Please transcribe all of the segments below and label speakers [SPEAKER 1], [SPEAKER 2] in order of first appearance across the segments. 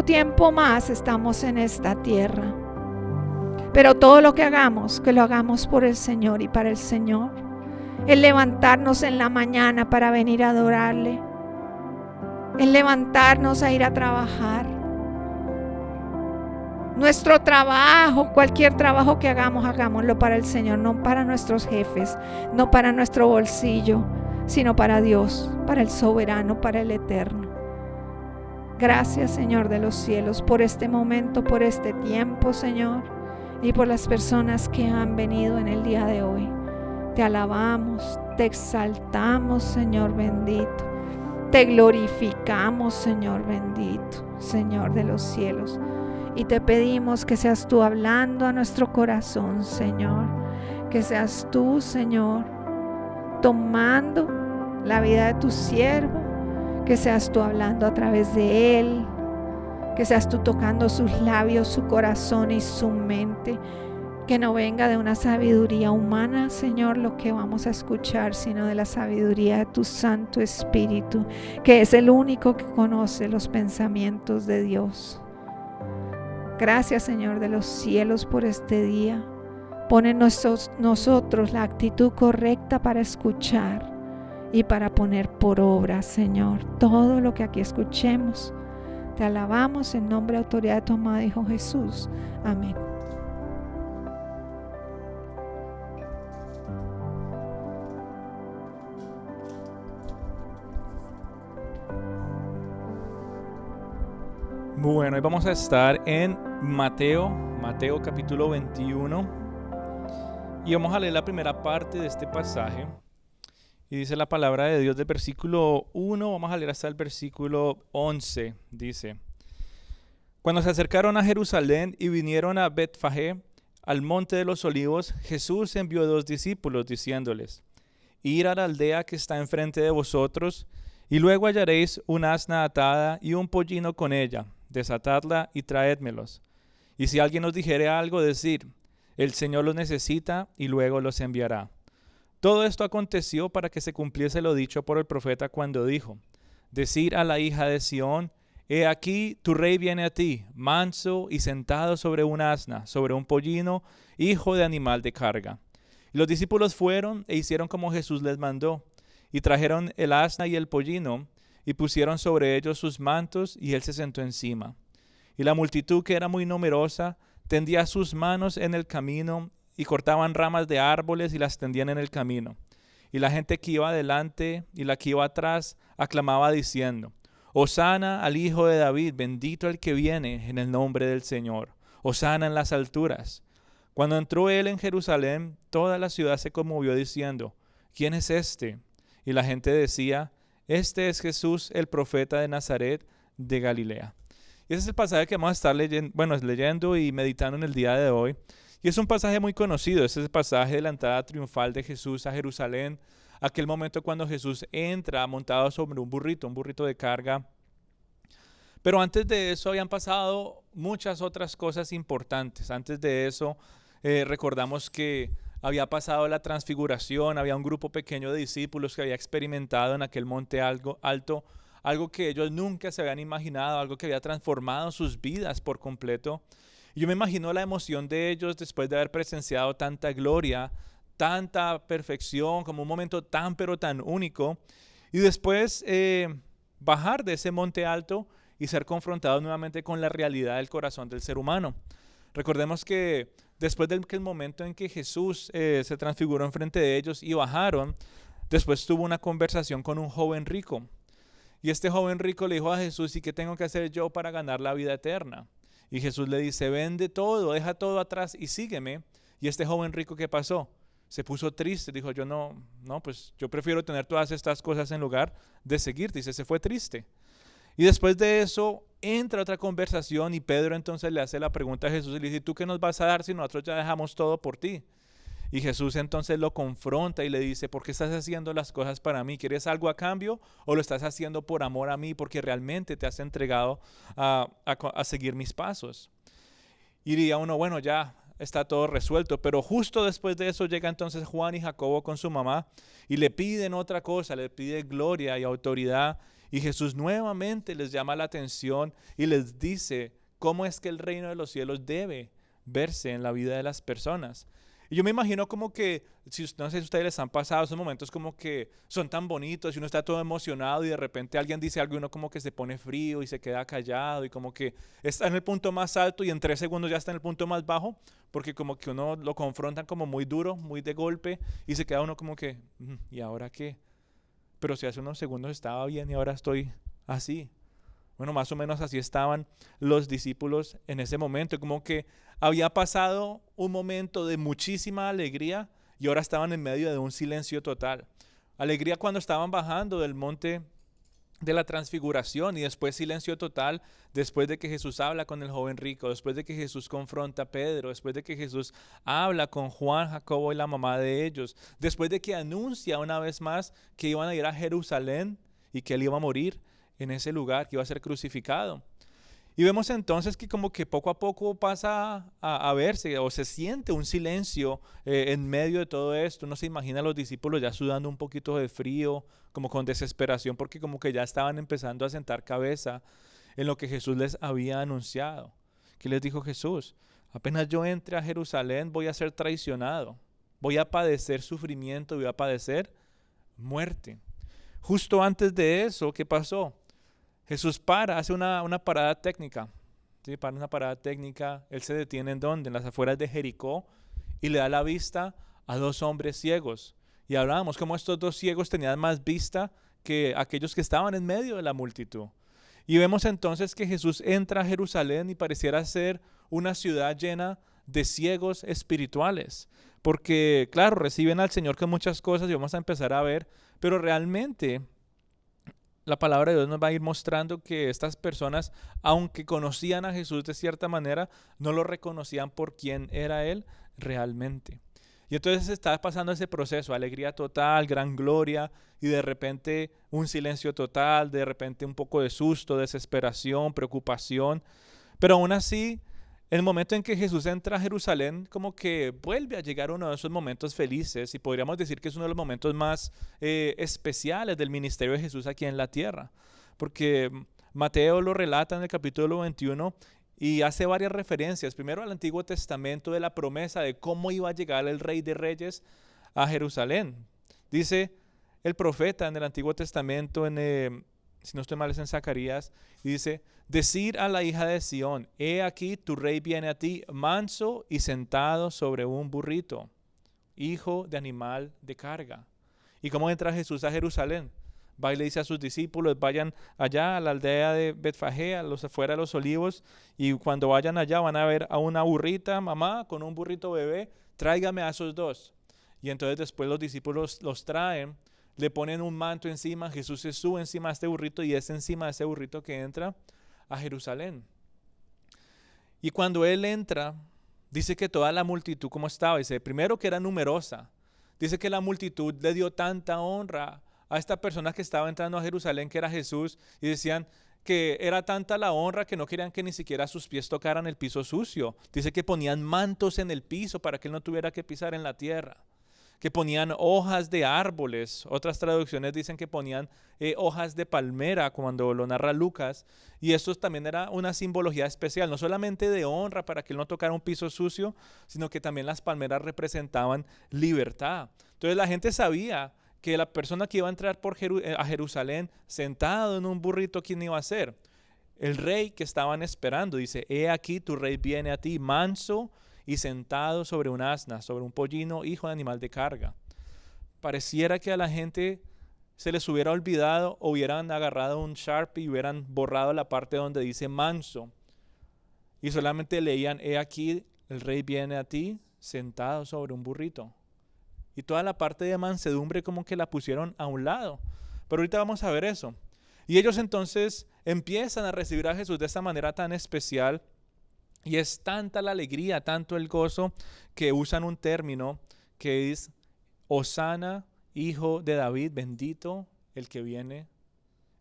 [SPEAKER 1] tiempo más estamos en esta tierra. Pero todo lo que hagamos, que lo hagamos por el Señor y para el Señor. El levantarnos en la mañana para venir a adorarle. El levantarnos a ir a trabajar. Nuestro trabajo, cualquier trabajo que hagamos, hagámoslo para el Señor, no para nuestros jefes, no para nuestro bolsillo, sino para Dios, para el soberano, para el eterno. Gracias, Señor de los cielos, por este momento, por este tiempo, Señor, y por las personas que han venido en el día de hoy. Te alabamos, te exaltamos, Señor bendito. Te glorificamos, Señor bendito, Señor de los cielos. Y te pedimos que seas tú hablando a nuestro corazón, Señor. Que seas tú, Señor, tomando la vida de tu siervo. Que seas tú hablando a través de él. Que seas tú tocando sus labios, su corazón y su mente. Que no venga de una sabiduría humana, Señor, lo que vamos a escuchar, sino de la sabiduría de tu Santo Espíritu, que es el único que conoce los pensamientos de Dios. Gracias, Señor de los cielos, por este día. Pon en nosotros la actitud correcta para escuchar y para poner por obra, Señor, todo lo que aquí escuchemos. Te alabamos en nombre y autoridad de tu amado Hijo Jesús. Amén.
[SPEAKER 2] Bueno, hoy vamos a estar en Mateo capítulo 21 y vamos a leer la primera parte de este pasaje y dice la palabra de Dios del versículo 1, vamos a leer hasta el versículo 11, dice: Cuando se acercaron a Jerusalén y vinieron a Betfagé, al monte de los olivos, Jesús envió 2 discípulos diciéndoles: Ir a la aldea que está enfrente de vosotros y luego hallaréis un asna atada y un pollino con ella. Desatadla y traédmelos. Y si alguien os dijere algo, decid: el Señor los necesita, y luego los enviará. Todo esto aconteció para que se cumpliese lo dicho por el profeta cuando dijo: decid a la hija de Sión: he aquí tu rey viene a ti, manso y sentado sobre un asna, sobre un pollino, hijo de animal de carga. Y los discípulos fueron e hicieron como Jesús les mandó, y trajeron el asna y el pollino, y pusieron sobre ellos sus mantos, y él se sentó encima. Y la multitud, que era muy numerosa, tendía sus manos en el camino, y cortaban ramas de árboles y las tendían en el camino. Y la gente que iba adelante y la que iba atrás aclamaba diciendo: Hosana al Hijo de David, bendito el que viene en el nombre del Señor. Hosana en las alturas. Cuando entró él en Jerusalén, toda la ciudad se conmovió diciendo: ¿quién es este? Y la gente decía: este es Jesús, el profeta de Nazaret de Galilea. Y ese es el pasaje que vamos a estar leyendo y meditando en el día de hoy. Y es un pasaje muy conocido. Ese es el pasaje de la entrada triunfal de Jesús a Jerusalén. Aquel momento cuando Jesús entra montado sobre un burrito de carga. Pero antes de eso habían pasado muchas otras cosas importantes. Antes de eso recordamos que había pasado la transfiguración, había un grupo pequeño de discípulos que había experimentado en aquel monte algo alto, algo que ellos nunca se habían imaginado, algo que había transformado sus vidas por completo. Y yo me imagino la emoción de ellos después de haber presenciado tanta gloria, tanta perfección, como un momento tan pero tan único, y después bajar de ese monte alto y ser confrontados nuevamente con la realidad del corazón del ser humano. Recordemos que después del momento en que Jesús se transfiguró enfrente de ellos y bajaron, después tuvo una conversación con un joven rico. Y este joven rico le dijo a Jesús: ¿y qué tengo que hacer yo para ganar la vida eterna? Y Jesús le dice: vende todo, deja todo atrás y sígueme. Y este joven rico, ¿qué pasó? Se puso triste, dijo: pues yo prefiero tener todas estas cosas en lugar de seguirte. Dice, se fue triste. Y después de eso entra otra conversación y Pedro entonces le hace la pregunta a Jesús y le dice: ¿tú qué nos vas a dar si nosotros ya dejamos todo por ti? Y Jesús entonces lo confronta y le dice: ¿por qué estás haciendo las cosas para mí? ¿Quieres algo a cambio o lo estás haciendo por amor a mí porque realmente te has entregado a seguir mis pasos? Y diría uno: bueno, ya está todo resuelto, pero justo después de eso llega entonces Juan y Jacobo con su mamá y le piden otra cosa, le piden gloria y autoridad. Y Jesús nuevamente les llama la atención y les dice cómo es que el reino de los cielos debe verse en la vida de las personas. Y yo me imagino como que, no sé si ustedes les han pasado esos momentos como que son tan bonitos y uno está todo emocionado y de repente alguien dice algo y uno como que se pone frío y se queda callado y como que está en el punto más alto y en 3 segundos ya está en el punto más bajo, porque como que uno lo confrontan como muy duro, muy de golpe y se queda uno como que, ¿y ahora qué? Pero si hace unos segundos estaba bien y ahora estoy así. Bueno, más o menos así estaban los discípulos en ese momento, como que había pasado un momento de muchísima alegría y ahora estaban en medio de un silencio total. Alegría cuando estaban bajando del monte de la transfiguración y después silencio total después de que Jesús habla con el joven rico, después de que Jesús confronta a Pedro, después de que Jesús habla con Juan, Jacobo y la mamá de ellos, después de que anuncia una vez más que iban a ir a Jerusalén y que él iba a morir en ese lugar, que iba a ser crucificado. Y vemos entonces que como que poco a poco pasa a verse o se siente un silencio en medio de todo esto. Uno se imagina a los discípulos ya sudando un poquito de frío, como con desesperación, porque como que ya estaban empezando a sentar cabeza en lo que Jesús les había anunciado. ¿Qué les dijo Jesús? Apenas yo entre a Jerusalén voy a ser traicionado, voy a padecer sufrimiento, voy a padecer muerte. Justo antes de eso, ¿qué pasó? Jesús hace una parada técnica. ¿Sí? Para una parada técnica, él se detiene ¿en dónde? En las afueras de Jericó y le da la vista a 2 hombres ciegos. Y hablábamos cómo estos 2 ciegos tenían más vista que aquellos que estaban en medio de la multitud. Y vemos entonces que Jesús entra a Jerusalén y pareciera ser una ciudad llena de ciegos espirituales. Porque, claro, reciben al Señor con muchas cosas y vamos a empezar a ver, pero realmente la palabra de Dios nos va a ir mostrando que estas personas, aunque conocían a Jesús de cierta manera, no lo reconocían por quién era Él realmente. Y entonces está pasando ese proceso, alegría total, gran gloria, y de repente un silencio total, de repente un poco de susto, desesperación, preocupación. Pero aún así, en el momento en que Jesús entra a Jerusalén, como que vuelve a llegar uno de esos momentos felices y podríamos decir que es uno de los momentos más especiales del ministerio de Jesús aquí en la tierra. Porque Mateo lo relata en el capítulo 21 y hace varias referencias. Primero al Antiguo Testamento de la promesa de cómo iba a llegar el Rey de Reyes a Jerusalén. Dice el profeta en el Antiguo Testamento, si no estoy mal es en Zacarías, y dice: decir a la hija de Sión, he aquí tu rey viene a ti, manso y sentado sobre un burrito, hijo de animal de carga. ¿Y cómo entra Jesús a Jerusalén? Va y le dice a sus discípulos: vayan allá a la aldea de Betfagé, afuera de los Olivos, y cuando vayan allá van a ver a una burrita, mamá, con un burrito bebé, tráigame a esos 2. Y entonces después los discípulos los traen, le ponen un manto encima, Jesús se sube encima de este burrito y es encima de ese burrito que entra a Jerusalén. Y cuando él entra, dice que toda la multitud, ¿cómo estaba? Dice, primero que era numerosa. Dice que la multitud le dio tanta honra a esta persona que estaba entrando a Jerusalén, que era Jesús, y decían que era tanta la honra que no querían que ni siquiera sus pies tocaran el piso sucio. Dice que ponían mantos en el piso para que él no tuviera que pisar en la tierra, que ponían hojas de árboles. Otras traducciones dicen que ponían hojas de palmera, cuando lo narra Lucas, y esto también era una simbología especial, no solamente de honra para que él no tocara un piso sucio, sino que también las palmeras representaban libertad. Entonces la gente sabía que la persona que iba a entrar a Jerusalén sentado en un burrito, ¿quién iba a ser? El rey que estaban esperando. Dice, he aquí tu rey viene a ti, manso y sentado sobre un asna, sobre un pollino, hijo de animal de carga. Pareciera que a la gente se les hubiera olvidado o hubieran agarrado un Sharpie y hubieran borrado la parte donde dice manso y solamente leían, he aquí el rey viene a ti sentado sobre un burrito. Y toda la parte de mansedumbre como que la pusieron a un lado. Pero ahorita vamos a ver eso. Y ellos entonces empiezan a recibir a Jesús de esta manera tan especial. Y es tanta la alegría, tanto el gozo, que usan un término que es Hosana, hijo de David, bendito el que viene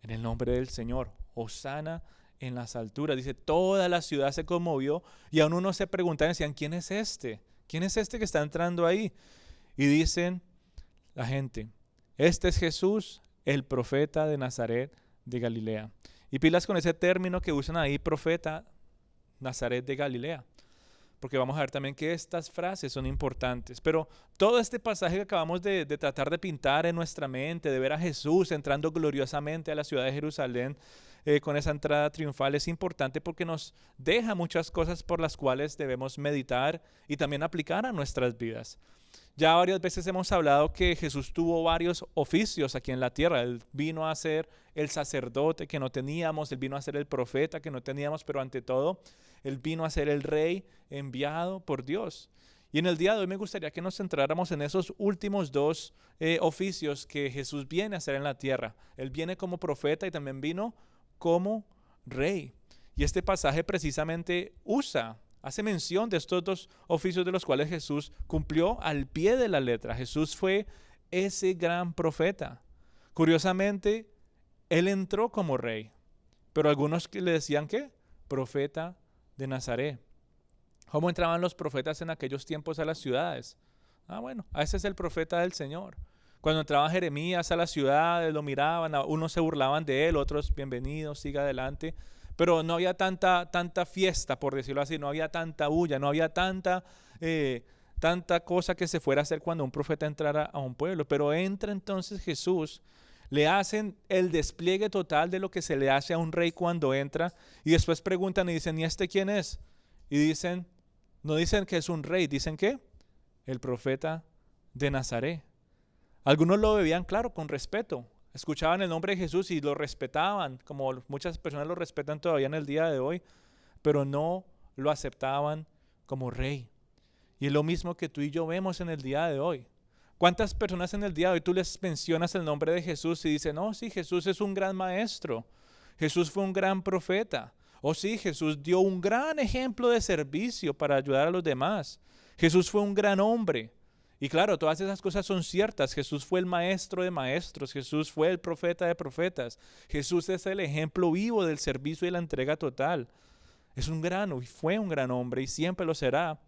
[SPEAKER 2] en el nombre del Señor. Hosana en las alturas. Dice, toda la ciudad se conmovió y aún uno se preguntaba, decían, ¿quién es este? ¿Quién es este que está entrando ahí? Y dicen la gente, este es Jesús, el profeta de Nazaret de Galilea. Y pilas con ese término que usan ahí, profeta, Nazaret de Galilea, porque vamos a ver también que estas frases son importantes. Pero todo este pasaje que acabamos de tratar de pintar en nuestra mente, de ver a Jesús entrando gloriosamente a la ciudad de Jerusalén, con esa entrada triunfal, es importante porque nos deja muchas cosas por las cuales debemos meditar y también aplicar a nuestras vidas. Ya varias veces hemos hablado que Jesús tuvo varios oficios aquí en la tierra. Él vino a ser el sacerdote que no teníamos, Él vino a ser el profeta que no teníamos, pero ante todo, Él vino a ser el rey enviado por Dios. Y en el día de hoy me gustaría que nos centráramos en esos últimos dos oficios que Jesús viene a hacer en la tierra. Él viene como profeta y también vino como rey. Y este pasaje precisamente hace mención de estos dos oficios de los cuales Jesús cumplió al pie de la letra. Jesús fue ese gran profeta. Curiosamente, Él entró como rey, pero algunos que le decían ¿qué? Profeta de Nazaret. ¿Cómo entraban los profetas en aquellos tiempos a las ciudades? Bueno, ese es el profeta del Señor. Cuando entraba Jeremías a las ciudades, lo miraban, unos se burlaban de él, otros bienvenidos, siga adelante. Pero no había tanta fiesta, por decirlo así, no había tanta bulla, no había tanta cosa que se fuera a hacer cuando un profeta entrara a un pueblo. Pero entra entonces Jesús, le hacen el despliegue total de lo que se le hace a un rey cuando entra, y después preguntan y dicen, ¿y este quién es? Y dicen, no dicen que es un rey, dicen que el profeta de Nazaret. Algunos lo veían, claro, con respeto. Escuchaban el nombre de Jesús y lo respetaban, como muchas personas lo respetan todavía en el día de hoy, pero no lo aceptaban como rey. Y es lo mismo que tú y yo vemos en el día de hoy. ¿Cuántas personas en el día de hoy tú les mencionas el nombre de Jesús y dicen, no, sí, Jesús es un gran maestro, Jesús fue un gran profeta, o sí, Jesús dio un gran ejemplo de servicio para ayudar a los demás, Jesús fue un gran hombre? Y claro, todas esas cosas son ciertas. Jesús fue el maestro de maestros, Jesús fue el profeta de profetas, Jesús es el ejemplo vivo del servicio y la entrega total. Fue un gran hombre y siempre lo será.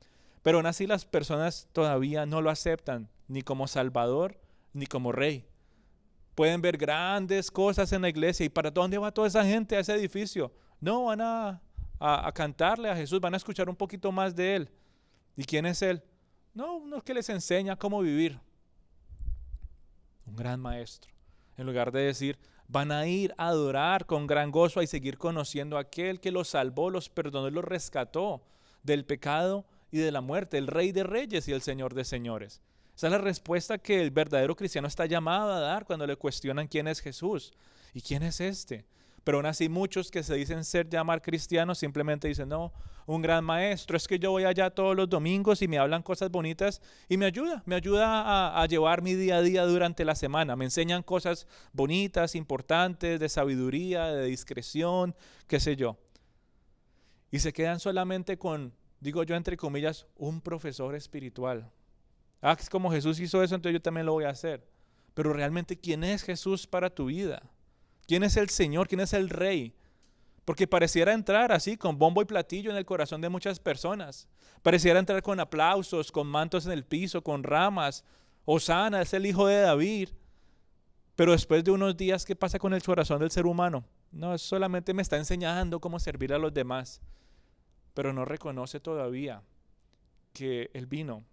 [SPEAKER 2] Pero aún así las personas todavía no lo aceptan, ni como Salvador, ni como Rey. Pueden ver grandes cosas en la iglesia. ¿Y para dónde va toda esa gente a ese edificio? No, van a cantarle a Jesús, van a escuchar un poquito más de Él. ¿Y quién es Él? No, uno que les enseña cómo vivir. Un gran maestro. En lugar de decir, van a ir a adorar con gran gozo y seguir conociendo a aquel que los salvó, los perdonó y los rescató del pecado y de la muerte, el Rey de Reyes y el Señor de Señores. Esa es la respuesta que el verdadero cristiano está llamado a dar cuando le cuestionan quién es Jesús y quién es este. Pero aún así muchos que se dicen llamar cristianos simplemente dicen, no, un gran maestro, es que yo voy allá todos los domingos y me hablan cosas bonitas y me ayuda a llevar mi día a día durante la semana. Me enseñan cosas bonitas, importantes, de sabiduría, de discreción, qué sé yo. Y se quedan solamente con, digo yo entre comillas, un profesor espiritual. Es como Jesús hizo eso, entonces yo también lo voy a hacer. Pero realmente, ¿quién es Jesús para tu vida? ¿Quién es el Señor? ¿Quién es el Rey? Porque pareciera entrar así, con bombo y platillo en el corazón de muchas personas. Pareciera entrar con aplausos, con mantos en el piso, con ramas. Hosana, es el Hijo de David. Pero después de unos días, ¿qué pasa con el corazón del ser humano? No, solamente me está enseñando cómo servir a los demás. Pero no reconoce todavía que Él vino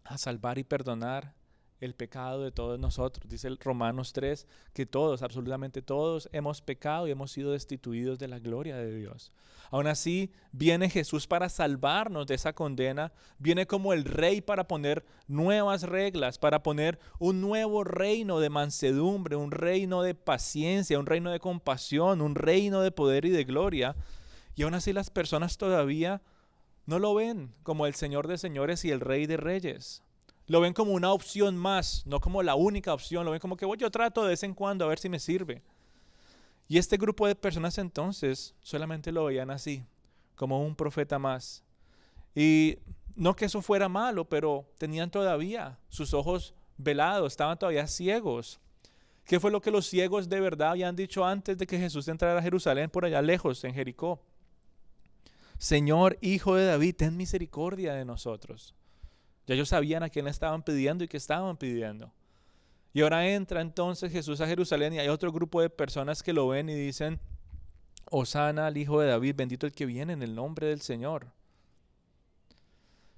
[SPEAKER 2] a salvar y perdonar el pecado de todos nosotros. Dice el Romanos 3 que todos, absolutamente todos, hemos pecado y hemos sido destituidos de la gloria de Dios. Aún así, viene Jesús para salvarnos de esa condena. Viene como el Rey para poner nuevas reglas, para poner un nuevo reino de mansedumbre, un reino de paciencia, un reino de compasión, un reino de poder y de gloria. Y aún así las personas todavía no lo ven como el Señor de señores y el Rey de reyes. Lo ven como una opción más, no como la única opción. Lo ven como que yo trato de vez en cuando a ver si me sirve. Y este grupo de personas entonces solamente lo veían así, como un profeta más. Y no que eso fuera malo, pero tenían todavía sus ojos velados, estaban todavía ciegos. ¿Qué fue lo que los ciegos de verdad habían dicho antes de que Jesús entrara a Jerusalén por allá lejos, en Jericó? Señor, Hijo de David, ten misericordia de nosotros. Ya ellos sabían a quién le estaban pidiendo y qué estaban pidiendo. Y Y ahora entra entonces Jesús a Jerusalén y hay otro grupo de personas que lo ven y dicen: Hosana al Hijo de David, bendito el que viene en el nombre del Señor.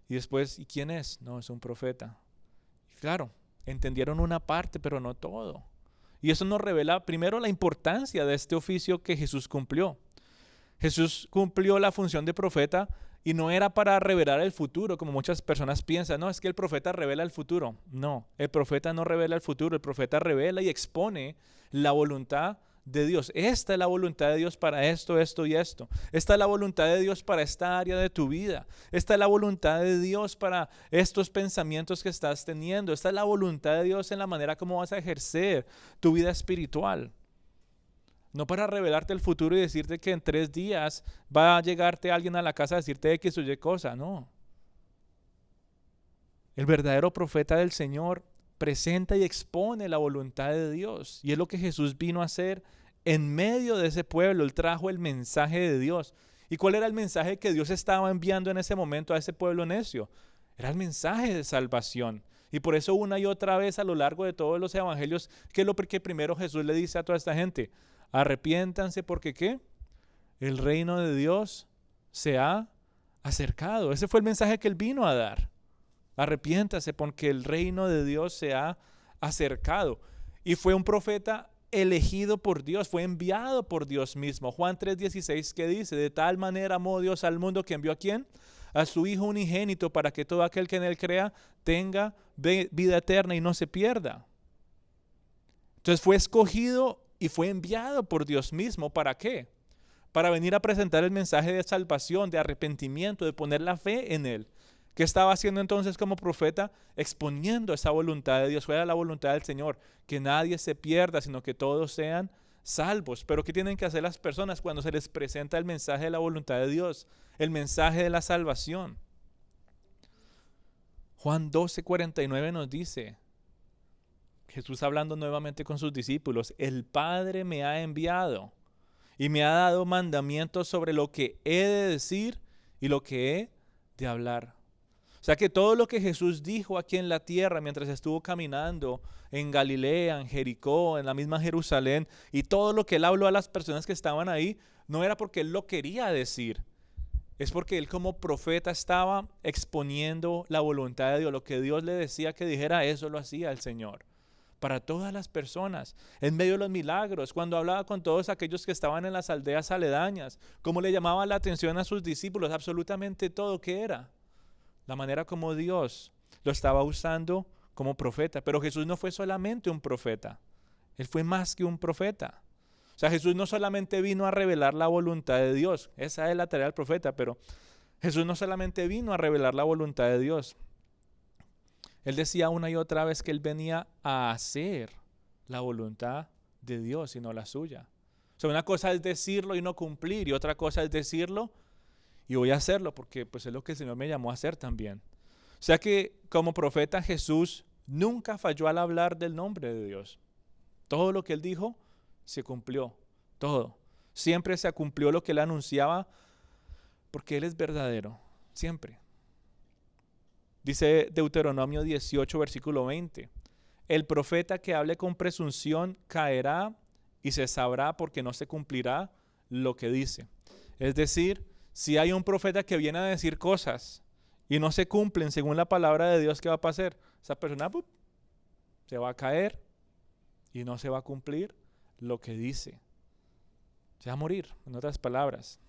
[SPEAKER 2] Y después, ¿y quién es? No, es un profeta. Y claro, entendieron una parte, pero no todo. Y eso nos revela primero la importancia de este oficio que Jesús cumplió. Jesús cumplió la función de profeta y no era para revelar el futuro, como muchas personas piensan. No, es que el profeta revela el futuro. No, el profeta no revela el futuro, el profeta revela y expone la voluntad de Dios. Esta es la voluntad de Dios para esto, esto y esto. Esta es la voluntad de Dios para esta área de tu vida. Esta es la voluntad de Dios para estos pensamientos que estás teniendo. Esta es la voluntad de Dios en la manera como vas a ejercer tu vida espiritual. No para revelarte el futuro y decirte que en 3 días va a llegarte alguien a la casa a decirte X o Y cosa, no. El verdadero profeta del Señor presenta y expone la voluntad de Dios. Y es lo que Jesús vino a hacer en medio de ese pueblo. Él trajo el mensaje de Dios. ¿Y cuál era el mensaje que Dios estaba enviando en ese momento a ese pueblo necio? Era el mensaje de salvación. Y por eso una y otra vez a lo largo de todos los evangelios, ¿qué es lo que primero Jesús le dice a toda esta gente? Arrepiéntanse porque ¿qué? El reino de Dios se ha acercado. Ese fue el mensaje que él vino a dar. Arrepiéntase porque el reino de Dios se ha acercado. Y fue un profeta elegido por Dios, fue enviado por Dios mismo. Juan 3:16, ¿qué dice? De tal manera amó Dios al mundo que envió ¿a quién? A su Hijo unigénito para que todo aquel que en él crea tenga vida eterna y no se pierda. Entonces fue escogido y fue enviado por Dios mismo. ¿Para qué? Para venir a presentar el mensaje de salvación, de arrepentimiento, de poner la fe en él. ¿Qué estaba haciendo entonces como profeta? Exponiendo esa voluntad de Dios. Fue la voluntad del Señor, que nadie se pierda, sino que todos sean salvos. Pero ¿qué tienen que hacer las personas cuando se les presenta el mensaje de la voluntad de Dios? El mensaje de la salvación. Juan 12:49 nos dice, Jesús hablando nuevamente con sus discípulos: el Padre me ha enviado y me ha dado mandamientos sobre lo que he de decir y lo que he de hablar. O sea que todo lo que Jesús dijo aquí en la tierra mientras estuvo caminando en Galilea, en Jericó, en la misma Jerusalén, y todo lo que él habló a las personas que estaban ahí, no era porque él lo quería decir. Es porque él como profeta estaba exponiendo la voluntad de Dios. Lo que Dios le decía que dijera, eso lo hacía el Señor. Para todas las personas, en medio de los milagros, cuando hablaba con todos aquellos que estaban en las aldeas aledañas, cómo le llamaba la atención a sus discípulos, absolutamente todo que era. La manera como Dios lo estaba usando como profeta. Pero Jesús no fue solamente un profeta, él fue más que un profeta. O sea, Jesús no solamente vino a revelar la voluntad de Dios, esa es la tarea del profeta, pero Jesús no solamente vino a revelar la voluntad de Dios. Él decía una y otra vez que él venía a hacer la voluntad de Dios y no la suya. O sea, una cosa es decirlo y no cumplir, y otra cosa es decirlo y voy a hacerlo porque pues es lo que el Señor me llamó a hacer también. O sea que como profeta Jesús nunca falló al hablar del nombre de Dios. Todo lo que él dijo se cumplió, todo. Siempre se cumplió lo que él anunciaba porque él es verdadero, siempre. Dice Deuteronomio 18, versículo 20. El profeta que hable con presunción caerá y se sabrá porque no se cumplirá lo que dice. Es decir, si hay un profeta que viene a decir cosas y no se cumplen según la palabra de Dios, ¿qué va a pasar? Esa persona se va a caer y no se va a cumplir lo que dice. Se va a morir, en otras palabras.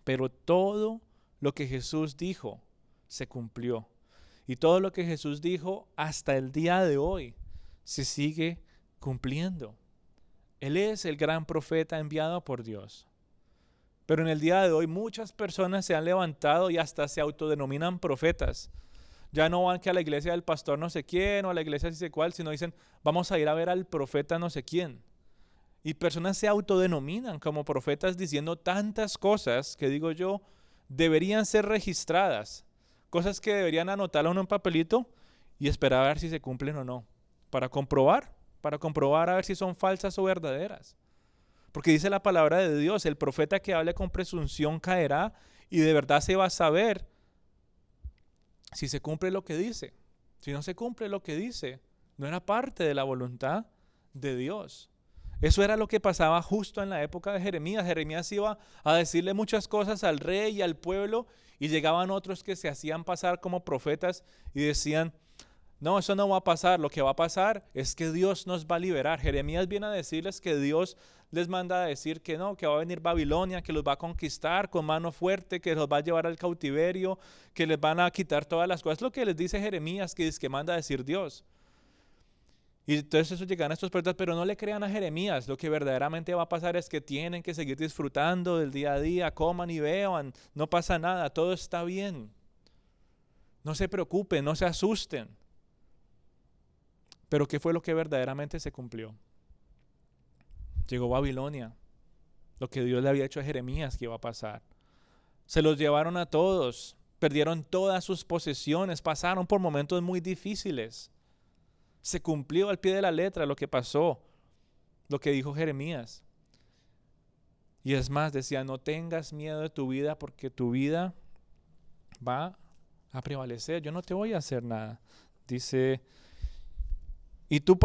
[SPEAKER 2] Pero todo lo que Jesús dijo se cumplió. Y todo lo que Jesús dijo hasta el día de hoy se sigue cumpliendo. Él es el gran profeta enviado por Dios. Pero en el día de hoy muchas personas se han levantado y hasta se autodenominan profetas. Ya no van que a la iglesia del pastor no sé quién o a la iglesia no sé cuál, sino dicen, vamos a ir a ver al profeta no sé quién. Y personas se autodenominan como profetas diciendo tantas cosas que digo yo, deberían ser registradas. Cosas que deberían anotarlo en un papelito y esperar a ver si se cumplen o no. Para comprobar a ver si son falsas o verdaderas. Porque dice la palabra de Dios, el profeta que hable con presunción caerá y de verdad se va a saber si se cumple lo que dice. Si no se cumple lo que dice, no era parte de la voluntad de Dios. Eso era lo que pasaba justo en la época de Jeremías. Jeremías iba a decirle muchas cosas al rey y al pueblo, y llegaban otros que se hacían pasar como profetas y decían: no, eso no va a pasar. Lo que va a pasar es que Dios nos va a liberar. Jeremías viene a decirles que Dios les manda a decir que no, que va a venir Babilonia, que los va a conquistar con mano fuerte, que los va a llevar al cautiverio, que les van a quitar todas las cosas. Es lo que les dice Jeremías, que es que manda a decir Dios. Y entonces eso llegan a estos profetas, pero no le crean a Jeremías. Lo que verdaderamente va a pasar es que tienen que seguir disfrutando del día a día, coman y beban, no pasa nada, todo está bien. No se preocupen, no se asusten. Pero ¿qué fue lo que verdaderamente se cumplió? Llegó Babilonia, lo que Dios le había hecho a Jeremías que iba a pasar. Se los llevaron a todos, perdieron todas sus posesiones, pasaron por momentos muy difíciles. Se cumplió al pie de la letra lo que pasó, lo que dijo Jeremías. Y es más, decía: no tengas miedo de tu vida, porque tu vida va a prevalecer. Yo no te voy a hacer nada. Dice: ¿y tú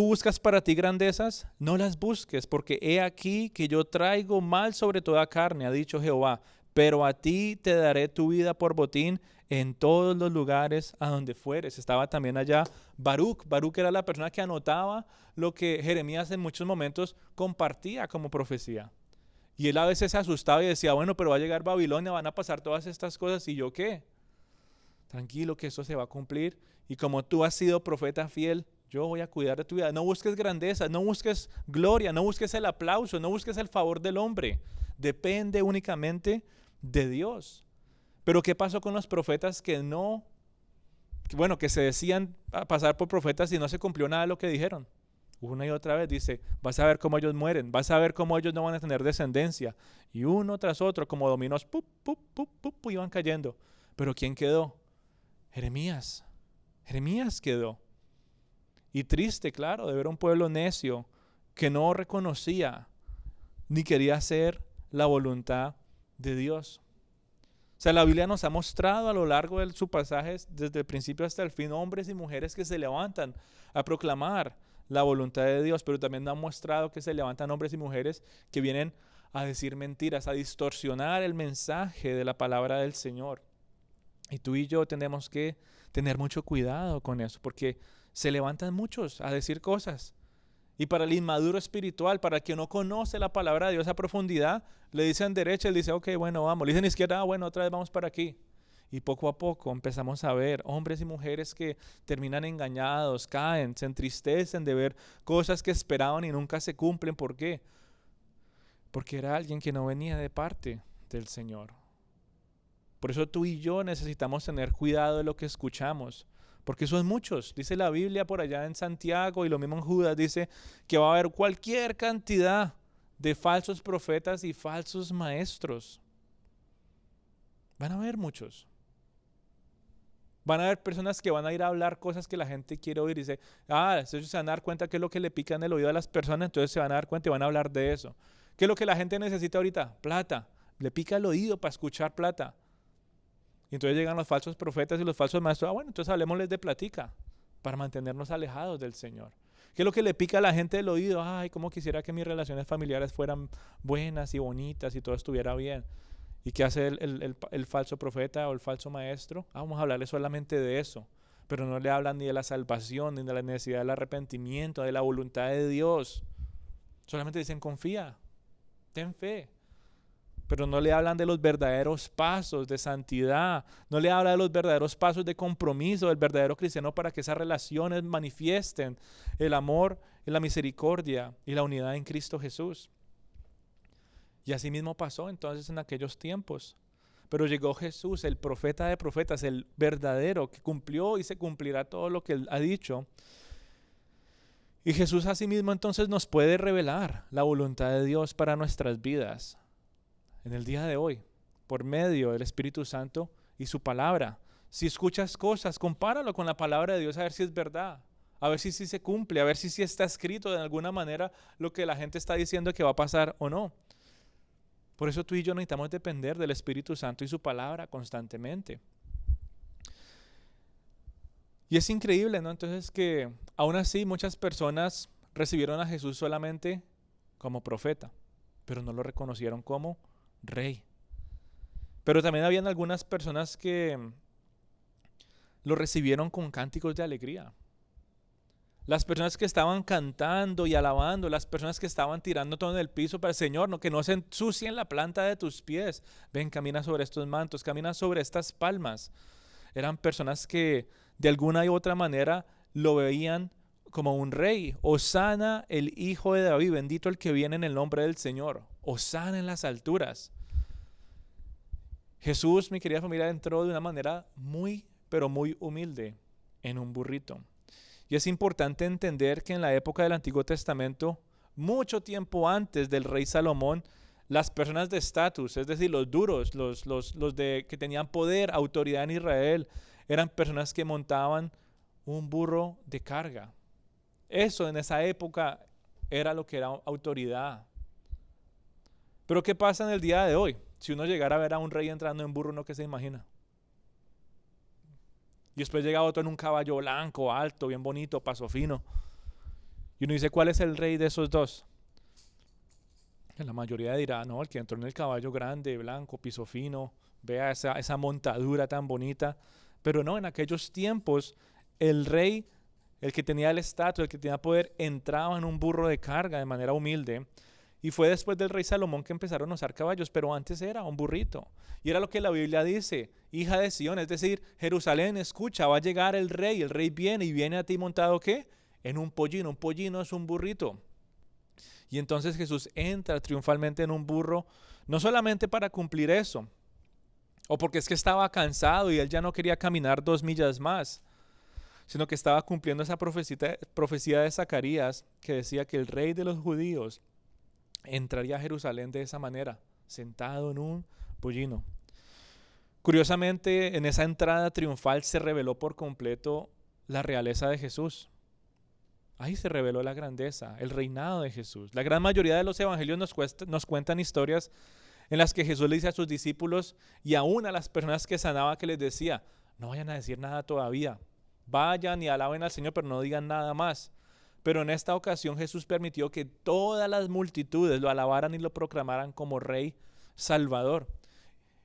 [SPEAKER 2] buscas para ti grandezas? No las busques, porque he aquí que yo traigo mal sobre toda carne, ha dicho Jehová. Pero a ti te daré tu vida por botín en todos los lugares a donde fueres. Estaba también allá Baruc. Baruc era la persona que anotaba lo que Jeremías en muchos momentos compartía como profecía. Y él a veces se asustaba y decía: bueno, pero va a llegar Babilonia, van a pasar todas estas cosas, ¿y yo qué? Tranquilo, que eso se va a cumplir. Y como tú has sido profeta fiel, yo voy a cuidar de tu vida. No busques grandeza, no busques gloria, no busques el aplauso, no busques el favor del hombre. Depende únicamente de Dios. Pero ¿qué pasó con los profetas que se decían pasar por profetas y no se cumplió nada de lo que dijeron? Una y otra vez dice: vas a ver cómo ellos mueren, vas a ver cómo ellos no van a tener descendencia. Y uno tras otro, como dominos, iban cayendo. Pero ¿quién quedó? Jeremías. Jeremías quedó. Y triste, claro, de ver a un pueblo necio que no reconocía ni quería hacer la voluntad de Dios. O sea, la Biblia nos ha mostrado a lo largo de su pasaje, desde el principio hasta el fin, hombres y mujeres que se levantan a proclamar la voluntad de Dios, pero también nos ha mostrado que se levantan hombres y mujeres que vienen a decir mentiras, a distorsionar el mensaje de la palabra del Señor. Y tú y yo tenemos que tener mucho cuidado con eso, porque se levantan muchos a decir cosas. Y para el inmaduro espiritual, para el que no conoce la palabra de Dios a profundidad, le dicen derecha, él dice: ok, bueno, vamos. Le dicen izquierda, bueno, otra vez vamos para aquí. Y poco a poco empezamos a ver hombres y mujeres que terminan engañados, caen, se entristecen de ver cosas que esperaban y nunca se cumplen. ¿Por qué? Porque era alguien que no venía de parte del Señor. Por eso tú y yo necesitamos tener cuidado de lo que escuchamos, porque son muchos. Dice la Biblia por allá en Santiago y lo mismo en Judas, dice que va a haber cualquier cantidad de falsos profetas y falsos maestros. Van a haber muchos. Van a haber personas que van a ir a hablar cosas que la gente quiere oír y dice: ellos se van a dar cuenta qué es lo que le pica en el oído a las personas, entonces se van a dar cuenta y van a hablar de eso. ¿Qué es lo que la gente necesita ahorita? Plata. Le pica el oído para escuchar plata. Y entonces llegan los falsos profetas y los falsos maestros. Bueno, entonces hablemosles de platica para mantenernos alejados del Señor. ¿Qué es lo que le pica a la gente del oído? Ay, cómo quisiera que mis relaciones familiares fueran buenas y bonitas y todo estuviera bien. ¿Y qué hace el falso profeta o el falso maestro? Vamos a hablarle solamente de eso. Pero no le hablan ni de la salvación, ni de la necesidad del arrepentimiento, de la voluntad de Dios. Solamente dicen: confía, ten fe. Pero no le hablan de los verdaderos pasos de santidad, no le habla de los verdaderos pasos de compromiso del verdadero cristiano para que esas relaciones manifiesten el amor, la misericordia y la unidad en Cristo Jesús. Y así mismo pasó entonces en aquellos tiempos. Pero llegó Jesús, el profeta de profetas, el verdadero, que cumplió y se cumplirá todo lo que él ha dicho. Y Jesús así mismo entonces nos puede revelar la voluntad de Dios para nuestras vidas en el día de hoy, por medio del Espíritu Santo y su palabra. Si escuchas cosas, compáralo con la palabra de Dios a ver si es verdad, a ver si sí se cumple, a ver si sí está escrito de alguna manera lo que la gente está diciendo que va a pasar o no. Por eso tú y yo necesitamos depender del Espíritu Santo y su palabra constantemente. Y es increíble, ¿no? Entonces que aún así muchas personas recibieron a Jesús solamente como profeta, pero no lo reconocieron como rey. Pero también habían algunas personas que lo recibieron con cánticos de alegría. Las personas que estaban cantando y alabando, las personas que estaban tirando todo en el piso para el Señor, no, que no se ensucien la planta de tus pies. Ven, camina sobre estos mantos, camina sobre estas palmas. Eran personas que de alguna y otra manera lo veían como un rey. Hosana, el hijo de David, bendito el que viene en el nombre del Señor. Hosana en las alturas. Jesús, mi querida familia, entró de una manera muy, pero muy humilde en un burrito. Y es importante entender que en la época del Antiguo Testamento, mucho tiempo antes del rey Salomón, las personas de estatus, es decir, los duros, que tenían poder, autoridad en Israel, eran personas que montaban un burro de carga. Eso en esa época era lo que era autoridad. Pero ¿qué pasa en el día de hoy? Si uno llegara a ver a un rey entrando en burro, ¿no? ¿Qué se imagina? Y después llega otro en un caballo blanco, alto, bien bonito, paso fino. Y uno dice, ¿cuál es el rey de esos dos? La mayoría dirá, no, el que entró en el caballo grande, blanco, piso fino, vea esa montadura tan bonita. Pero no, en aquellos tiempos, el rey, el que tenía el estatus, el que tenía poder, entraba en un burro de carga de manera humilde. Y fue después del rey Salomón que empezaron a usar caballos, pero antes era un burrito. Y era lo que la Biblia dice, hija de Sión, es decir, Jerusalén, escucha, va a llegar el rey viene y viene a ti montado, ¿qué? En un pollino es un burrito. Y entonces Jesús entra triunfalmente en un burro, no solamente para cumplir eso, o porque es que estaba cansado y él ya no quería caminar 2 millas más, sino que estaba cumpliendo esa profecía de Zacarías que decía que el rey de los judíos entraría a Jerusalén de esa manera, sentado en un pollino. Curiosamente, en esa entrada triunfal se reveló por completo la realeza de Jesús. Ahí se reveló la grandeza, el reinado de Jesús. La gran mayoría de los evangelios nos cuentan historias en las que Jesús le dice a sus discípulos y aún a las personas que sanaba, que les decía, no vayan a decir nada todavía, vayan y alaben al Señor, pero no digan nada más. Pero en esta ocasión Jesús permitió que todas las multitudes lo alabaran y lo proclamaran como Rey Salvador.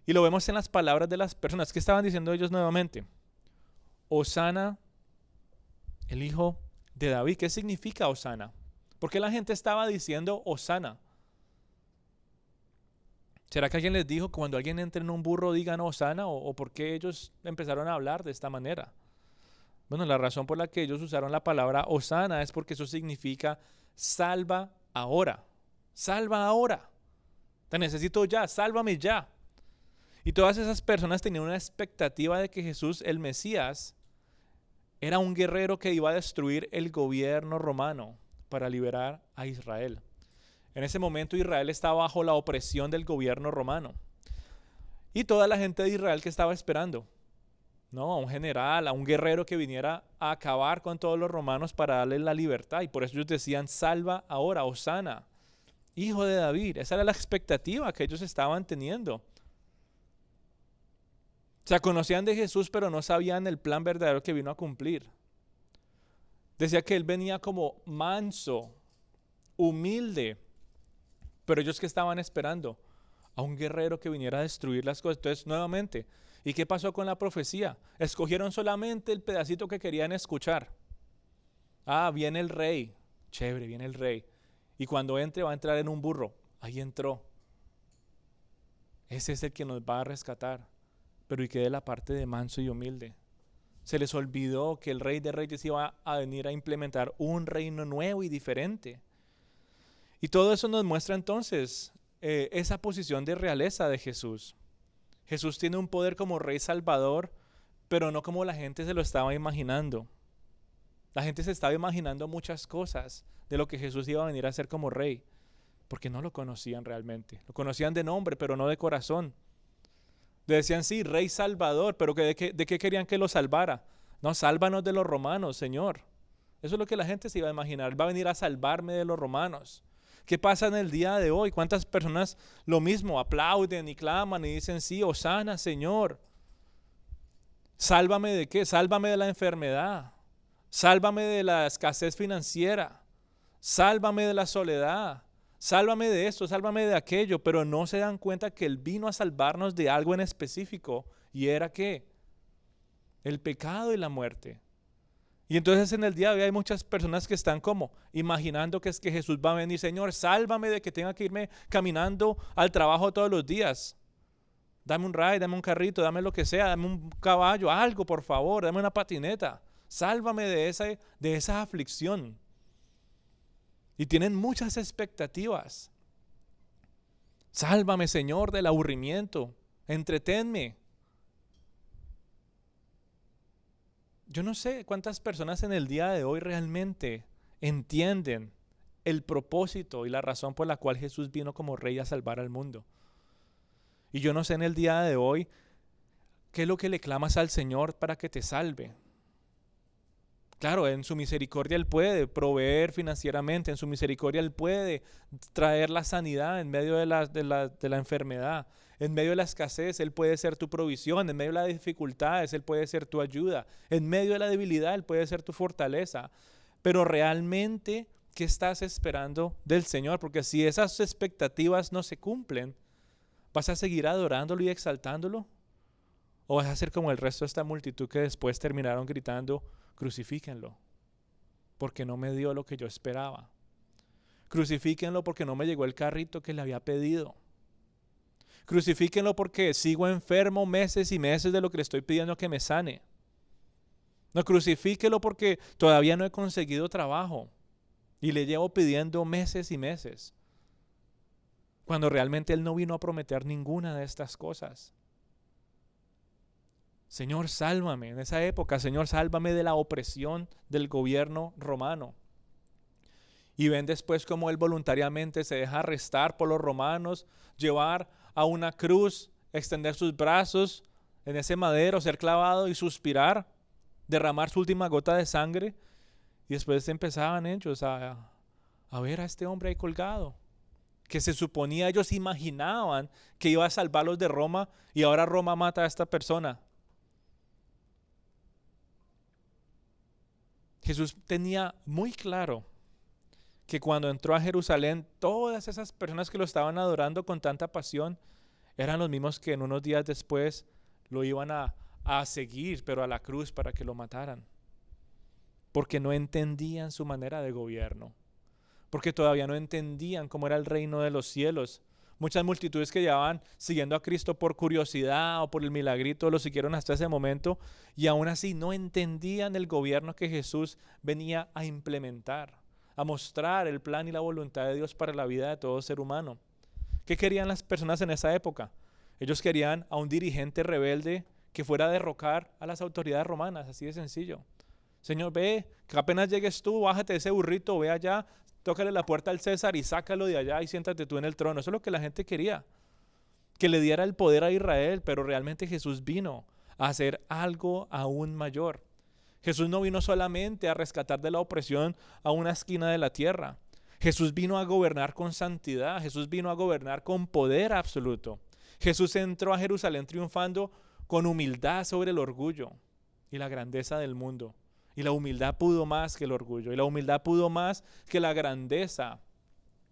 [SPEAKER 2] Y lo vemos en las palabras de las personas. ¿Qué estaban diciendo ellos nuevamente? Hosana, el hijo de David. ¿Qué significa Hosana? ¿Por qué la gente estaba diciendo Hosana? ¿Será que alguien les dijo que cuando alguien entre en un burro digan Hosana? ¿O por qué ellos empezaron a hablar de esta manera? Bueno, la razón por la que ellos usaron la palabra Hosana es porque eso significa salva ahora. Salva ahora. Te necesito ya, sálvame ya. Y todas esas personas tenían una expectativa de que Jesús, el Mesías, era un guerrero que iba a destruir el gobierno romano para liberar a Israel. En ese momento Israel estaba bajo la opresión del gobierno romano. Y toda la gente de Israel que estaba esperando, ¿no? A un general, a un guerrero que viniera a acabar con todos los romanos para darles la libertad. Y por eso ellos decían, salva ahora, Hosana, hijo de David. Esa era la expectativa que ellos estaban teniendo. O sea, conocían de Jesús, pero no sabían el plan verdadero que vino a cumplir. Decía que él venía como manso, humilde, pero ellos que estaban esperando a un guerrero que viniera a destruir las cosas. Entonces, nuevamente, ¿y qué pasó con la profecía? Escogieron solamente el pedacito que querían escuchar. Ah, viene el rey. Chévere, viene el rey. Y cuando entre va a entrar en un burro. Ahí entró. Ese es el que nos va a rescatar. Pero ¿y qué de la parte de manso y humilde? Se les olvidó que el Rey de Reyes iba a venir a implementar un reino nuevo y diferente. Y todo eso nos muestra entonces esa posición de realeza de Jesús. Jesús tiene un poder como Rey Salvador, pero no como la gente se lo estaba imaginando. La gente se estaba imaginando muchas cosas de lo que Jesús iba a venir a hacer como Rey, porque no lo conocían realmente. Lo conocían de nombre, pero no de corazón. Le decían, sí, Rey Salvador, pero ¿de qué querían que lo salvara? No, sálvanos de los romanos, Señor. Eso es lo que la gente se iba a imaginar. Va a venir a salvarme de los romanos. ¿Qué pasa en el día de hoy? ¿Cuántas personas lo mismo aplauden y claman y dicen, sí, Hosana, Señor? ¿Sálvame de qué? Sálvame de la enfermedad. Sálvame de la escasez financiera. Sálvame de la soledad. Sálvame de esto, sálvame de aquello. Pero no se dan cuenta que Él vino a salvarnos de algo en específico. ¿Y era qué? El pecado y la muerte. Y entonces en el día de hoy hay muchas personas que están como imaginando que es que Jesús va a venir. Señor, sálvame de que tenga que irme caminando al trabajo todos los días. Dame un ride, dame un carrito, dame lo que sea, dame un caballo, algo por favor, dame una patineta. Sálvame de esa aflicción. Y tienen muchas expectativas. Sálvame, Señor, del aburrimiento. Entreténme. Yo no sé cuántas personas en el día de hoy realmente entienden el propósito y la razón por la cual Jesús vino como rey a salvar al mundo. Y yo no sé en el día de hoy qué es lo que le clamas al Señor para que te salve. Claro, en su misericordia Él puede proveer financieramente, en su misericordia Él puede traer la sanidad en medio de la enfermedad, en medio de la escasez Él puede ser tu provisión, en medio de las dificultades Él puede ser tu ayuda, en medio de la debilidad Él puede ser tu fortaleza. Pero realmente, ¿qué estás esperando del Señor? Porque si esas expectativas no se cumplen, ¿vas a seguir adorándolo y exaltándolo? ¿O vas a ser como el resto de esta multitud que después terminaron gritando: crucifíquenlo, porque no me dio lo que yo esperaba? Crucifíquenlo porque no me llegó el carrito que le había pedido. Crucifíquenlo porque sigo enfermo meses y meses de lo que le estoy pidiendo que me sane. No, crucifíquenlo porque todavía no he conseguido trabajo y le llevo pidiendo meses y meses, cuando realmente Él no vino a prometer ninguna de estas cosas. Señor, sálvame. En esa época, Señor, sálvame de la opresión del gobierno romano. Y ven después cómo Él voluntariamente se deja arrestar por los romanos, llevar a una cruz, extender sus brazos en ese madero, ser clavado y suspirar, derramar su última gota de sangre. Y después empezaban ellos a ver a este hombre ahí colgado, que se suponía, ellos imaginaban que iba a salvarlos de Roma, y ahora Roma mata a esta persona. Jesús tenía muy claro que cuando entró a Jerusalén, todas esas personas que lo estaban adorando con tanta pasión eran los mismos que en unos días después lo iban a seguir, pero a la cruz, para que lo mataran. Porque no entendían su manera de gobierno, porque todavía no entendían cómo era el reino de los cielos. Muchas multitudes que llevaban siguiendo a Cristo por curiosidad o por el milagrito lo siguieron hasta ese momento, y aún así no entendían el gobierno que Jesús venía a implementar, a mostrar el plan y la voluntad de Dios para la vida de todo ser humano. ¿Qué querían las personas en esa época? Ellos querían a un dirigente rebelde que fuera a derrocar a las autoridades romanas, así de sencillo. Señor, ve, que apenas llegues tú, bájate de ese burrito, ve allá, tócale la puerta al César y sácalo de allá y siéntate tú en el trono. Eso es lo que la gente quería, que le diera el poder a Israel. Pero realmente Jesús vino a hacer algo aún mayor. Jesús no vino solamente a rescatar de la opresión a una esquina de la tierra. Jesús vino a gobernar con santidad. Jesús vino a gobernar con poder absoluto. Jesús entró a Jerusalén triunfando con humildad sobre el orgullo y la grandeza del mundo. Y la humildad pudo más que el orgullo, y la humildad pudo más que la grandeza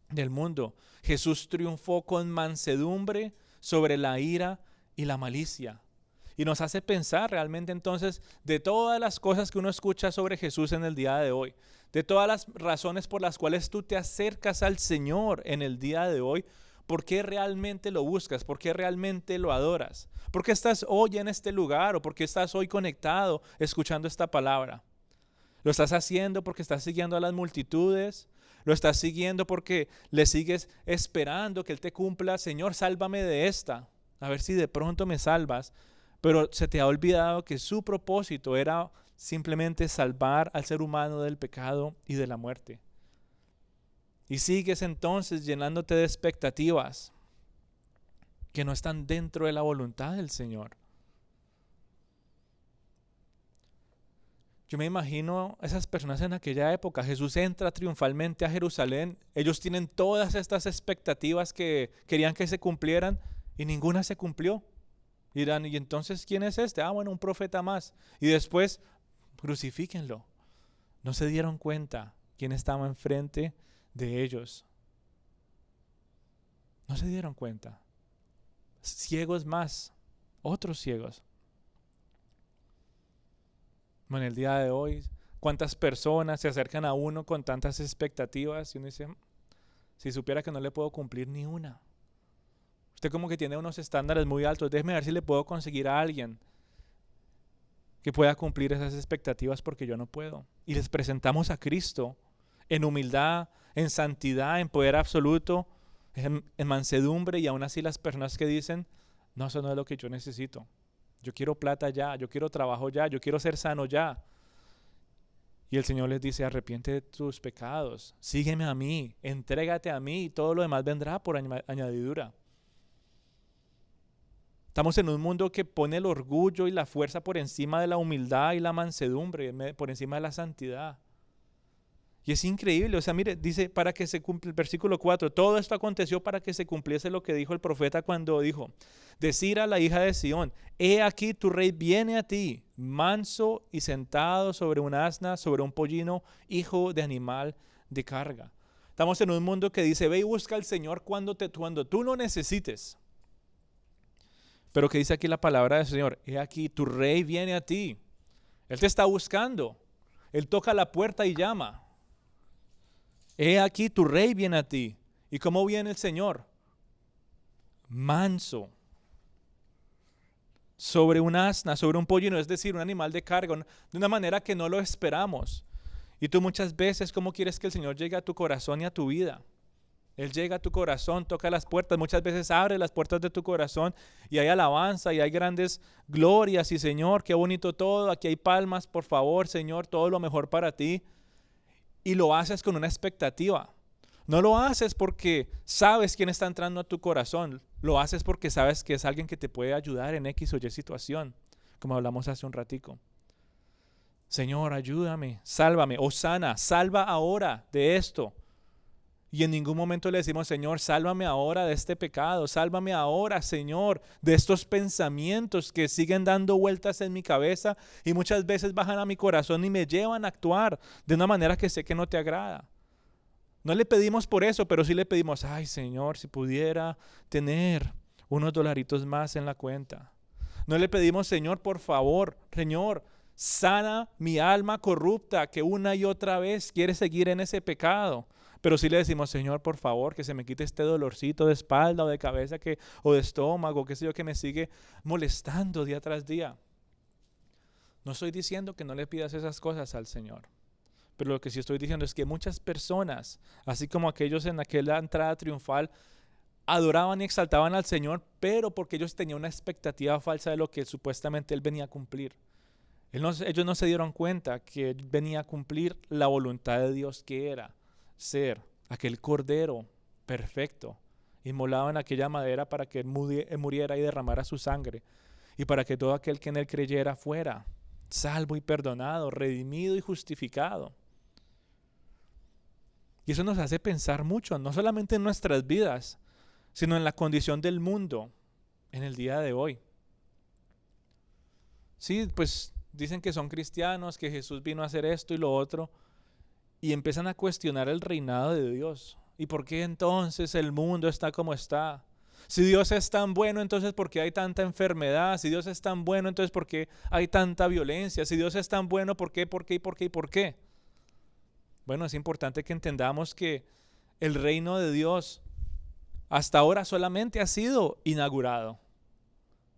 [SPEAKER 2] del mundo. Jesús triunfó con mansedumbre sobre la ira y la malicia. Y nos hace pensar realmente entonces de todas las cosas que uno escucha sobre Jesús en el día de hoy, de todas las razones por las cuales tú te acercas al Señor en el día de hoy. ¿Por qué realmente lo buscas? ¿Por qué realmente lo adoras? ¿Por qué estás hoy en este lugar? ¿O por qué estás hoy conectado escuchando esta palabra? ¿Lo estás haciendo porque estás siguiendo a las multitudes? ¿Lo estás siguiendo porque le sigues esperando que Él te cumpla? Señor, sálvame de esta, a ver si de pronto me salvas. Pero se te ha olvidado que su propósito era simplemente salvar al ser humano del pecado y de la muerte. Y sigues entonces llenándote de expectativas que no están dentro de la voluntad del Señor. Yo me imagino a esas personas en aquella época. Jesús entra triunfalmente a Jerusalén. Ellos tienen todas estas expectativas que querían que se cumplieran y ninguna se cumplió. Y dirán, ¿y entonces quién es este? Ah, bueno, un profeta más. Y después, crucifíquenlo. No se dieron cuenta quién estaba enfrente de ellos. No se dieron cuenta. Ciegos más, otros ciegos. Bueno, el día de hoy, ¿cuántas personas se acercan a uno con tantas expectativas? Y uno dice, si supiera que no le puedo cumplir ni una. Usted como que tiene unos estándares muy altos. Déjeme ver si le puedo conseguir a alguien que pueda cumplir esas expectativas porque yo no puedo. Y les presentamos a Cristo en humildad, en santidad, en poder absoluto, en mansedumbre, y aún así las personas que dicen, no, eso no es lo que yo necesito. Yo quiero plata ya, yo quiero trabajo ya, yo quiero ser sano ya. Y el Señor les dice, arrepiente de tus pecados, sígueme a mí, entrégate a mí y todo lo demás vendrá por añadidura. Estamos en un mundo que pone el orgullo y la fuerza por encima de la humildad y la mansedumbre, por encima de la santidad. Y es increíble, o sea, mire, dice, para que se cumpla el versículo 4, todo esto aconteció para que se cumpliese lo que dijo el profeta cuando dijo, decir a la hija de Sión, he aquí tu rey viene a ti, manso y sentado sobre un asna, sobre un pollino, hijo de animal de carga. Estamos en un mundo que dice, ve y busca al Señor cuando tú lo necesites. Pero que dice aquí la palabra del Señor, he aquí tu rey viene a ti. Él te está buscando, Él toca la puerta y llama. He aquí tu rey viene a ti. ¿Y cómo viene el Señor? Manso. Sobre un asna, sobre un pollino, es decir, un animal de carga, de una manera que no lo esperamos. Y tú muchas veces, ¿cómo quieres que el Señor llegue a tu corazón y a tu vida? Él llega a tu corazón, toca las puertas, muchas veces abre las puertas de tu corazón y hay alabanza y hay grandes glorias y Señor, qué bonito todo, aquí hay palmas, por favor, Señor, todo lo mejor para ti. Y lo haces con una expectativa. No lo haces porque sabes quién está entrando a tu corazón. Lo haces porque sabes que es alguien que te puede ayudar en X o Y situación, como hablamos hace un ratico. Señor, ayúdame, sálvame, o sana, salva ahora de esto. Y en ningún momento le decimos, Señor, sálvame ahora de este pecado, sálvame ahora, Señor, de estos pensamientos que siguen dando vueltas en mi cabeza y muchas veces bajan a mi corazón y me llevan a actuar de una manera que sé que no te agrada. No le pedimos por eso, pero sí le pedimos, ay, Señor, si pudiera tener unos dolaritos más en la cuenta. No le pedimos, Señor, por favor, Señor, sana mi alma corrupta que una y otra vez quiere seguir en ese pecado. Pero sí le decimos, Señor, por favor, que se me quite este dolorcito de espalda o de cabeza o de estómago, qué sé yo, que me sigue molestando día tras día. No estoy diciendo que no le pidas esas cosas al Señor. Pero lo que sí estoy diciendo es que muchas personas, así como aquellos en aquella entrada triunfal, adoraban y exaltaban al Señor, pero porque ellos tenían una expectativa falsa de lo que supuestamente Él venía a cumplir. Ellos no se dieron cuenta que Él venía a cumplir la voluntad de Dios, que era ser aquel cordero perfecto, inmolado en aquella madera para que Él muriera y derramara su sangre, y para que todo aquel que en Él creyera fuera salvo y perdonado, redimido y justificado. Y eso nos hace pensar mucho, no solamente en nuestras vidas, sino en la condición del mundo en el día de hoy. Sí, pues dicen que son cristianos, que Jesús vino a hacer esto y lo otro, y empiezan a cuestionar el reinado de Dios. ¿Y por qué entonces el mundo está como está? Si Dios es tan bueno, entonces ¿por qué hay tanta enfermedad? Si Dios es tan bueno, entonces ¿por qué hay tanta violencia? Si Dios es tan bueno, ¿por qué? Bueno, es importante que entendamos que el reino de Dios hasta ahora solamente ha sido inaugurado,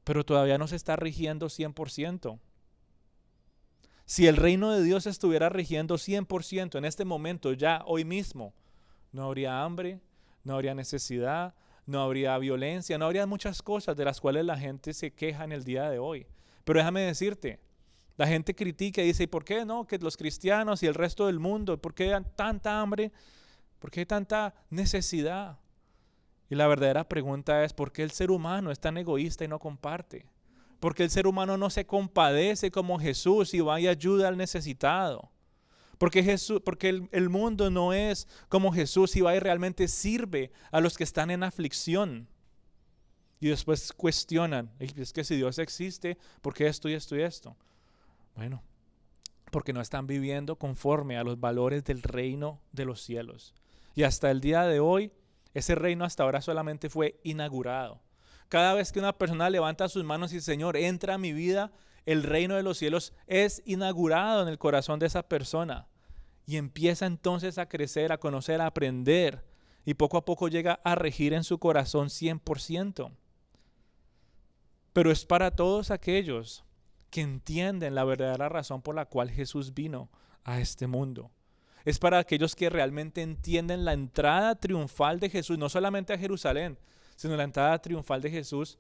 [SPEAKER 2] pero todavía no se está rigiendo 100%. Si el reino de Dios estuviera rigiendo 100% en este momento, ya hoy mismo, no habría hambre, no habría necesidad, no habría violencia, no habría muchas cosas de las cuales la gente se queja en el día de hoy. Pero déjame decirte, la gente critica y dice, ¿y por qué no? Que los cristianos y el resto del mundo, ¿por qué hay tanta hambre? ¿Por qué hay tanta necesidad? Y la verdadera pregunta es, ¿por qué el ser humano es tan egoísta y no comparte? Porque el ser humano no se compadece como Jesús y va y ayuda al necesitado. Porque el mundo no es como Jesús y va y realmente sirve a los que están en aflicción. Y después cuestionan, es que si Dios existe, ¿por qué esto y esto y esto? Bueno, porque no están viviendo conforme a los valores del reino de los cielos. Y hasta el día de hoy, ese reino hasta ahora solamente fue inaugurado. Cada vez que una persona levanta sus manos y dice, Señor, entra a mi vida, el reino de los cielos es inaugurado en el corazón de esa persona. Y empieza entonces a crecer, a conocer, a aprender. Y poco a poco llega a regir en su corazón 100%. Pero es para todos aquellos que entienden la verdadera razón por la cual Jesús vino a este mundo. Es para aquellos que realmente entienden la entrada triunfal de Jesús, no solamente a Jerusalén, sino la entrada triunfal de Jesús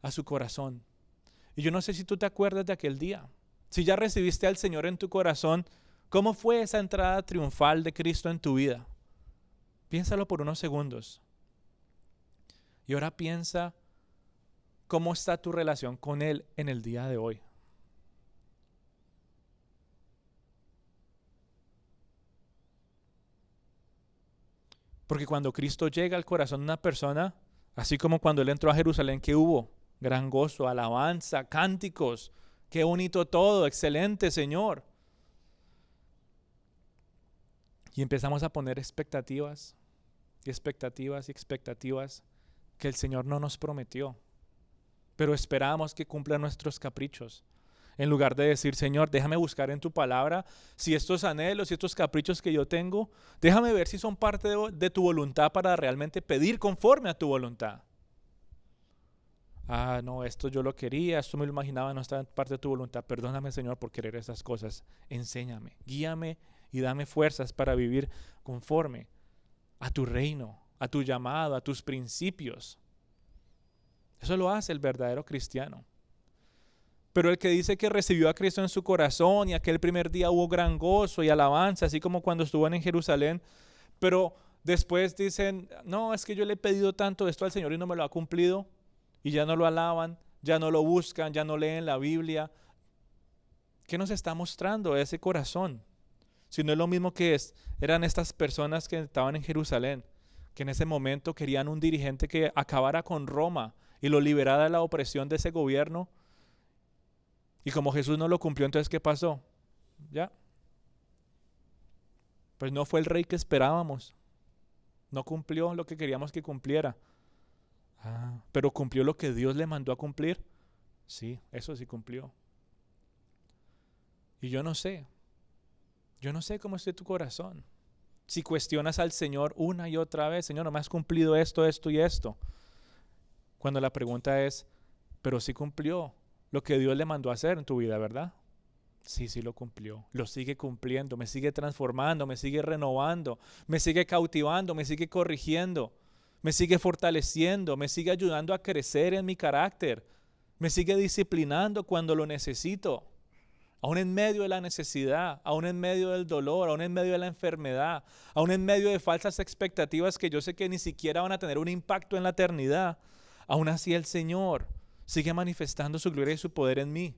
[SPEAKER 2] a su corazón. Y yo no sé si tú te acuerdas de aquel día. Si ya recibiste al Señor en tu corazón, ¿cómo fue esa entrada triunfal de Cristo en tu vida? Piénsalo por unos segundos. Y ahora piensa cómo está tu relación con Él en el día de hoy. Porque cuando Cristo llega al corazón de una persona, así como cuando Él entró a Jerusalén, que hubo gran gozo, alabanza, cánticos, qué bonito todo, excelente Señor. Y empezamos a poner expectativas y expectativas y expectativas que el Señor no nos prometió. Pero esperamos que cumpla nuestros caprichos. En lugar de decir, Señor, déjame buscar en tu palabra si estos anhelos y estos caprichos que yo tengo, déjame ver si son parte de tu voluntad para realmente pedir conforme a tu voluntad. Ah, no, esto yo lo quería, esto me lo imaginaba, no está en parte de tu voluntad. Perdóname, Señor, por querer esas cosas. Enséñame, guíame y dame fuerzas para vivir conforme a tu reino, a tu llamado, a tus principios. Eso lo hace el verdadero cristiano. Pero el que dice que recibió a Cristo en su corazón y aquel primer día hubo gran gozo y alabanza, así como cuando estuvo en Jerusalén, pero después dicen, no, es que yo le he pedido tanto esto al Señor y no me lo ha cumplido, y ya no lo alaban, ya no lo buscan, ya no leen la Biblia. ¿Qué nos está mostrando ese corazón? Si no es lo mismo que eran estas personas que estaban en Jerusalén, que en ese momento querían un dirigente que acabara con Roma y lo liberara de la opresión de ese gobierno. Y como Jesús no lo cumplió, entonces ¿qué pasó? Ya. Pues no fue el rey que esperábamos. No cumplió lo que queríamos que cumpliera. Pero cumplió lo que Dios le mandó a cumplir. Sí, eso sí cumplió. Y yo no sé cómo esté tu corazón. Si cuestionas al Señor una y otra vez, Señor, no me has cumplido esto, esto y esto. Cuando la pregunta es, pero sí cumplió lo que Dios le mandó a hacer en tu vida, ¿verdad? Sí, sí lo cumplió. Lo sigue cumpliendo, me sigue transformando, me sigue renovando, me sigue cautivando, me sigue corrigiendo, me sigue fortaleciendo, me sigue ayudando a crecer en mi carácter, me sigue disciplinando cuando lo necesito. Aún en medio de la necesidad, aún en medio del dolor, aún en medio de la enfermedad, aún en medio de falsas expectativas que yo sé que ni siquiera van a tener un impacto en la eternidad, aún así el Señor sigue manifestando su gloria y su poder en mí.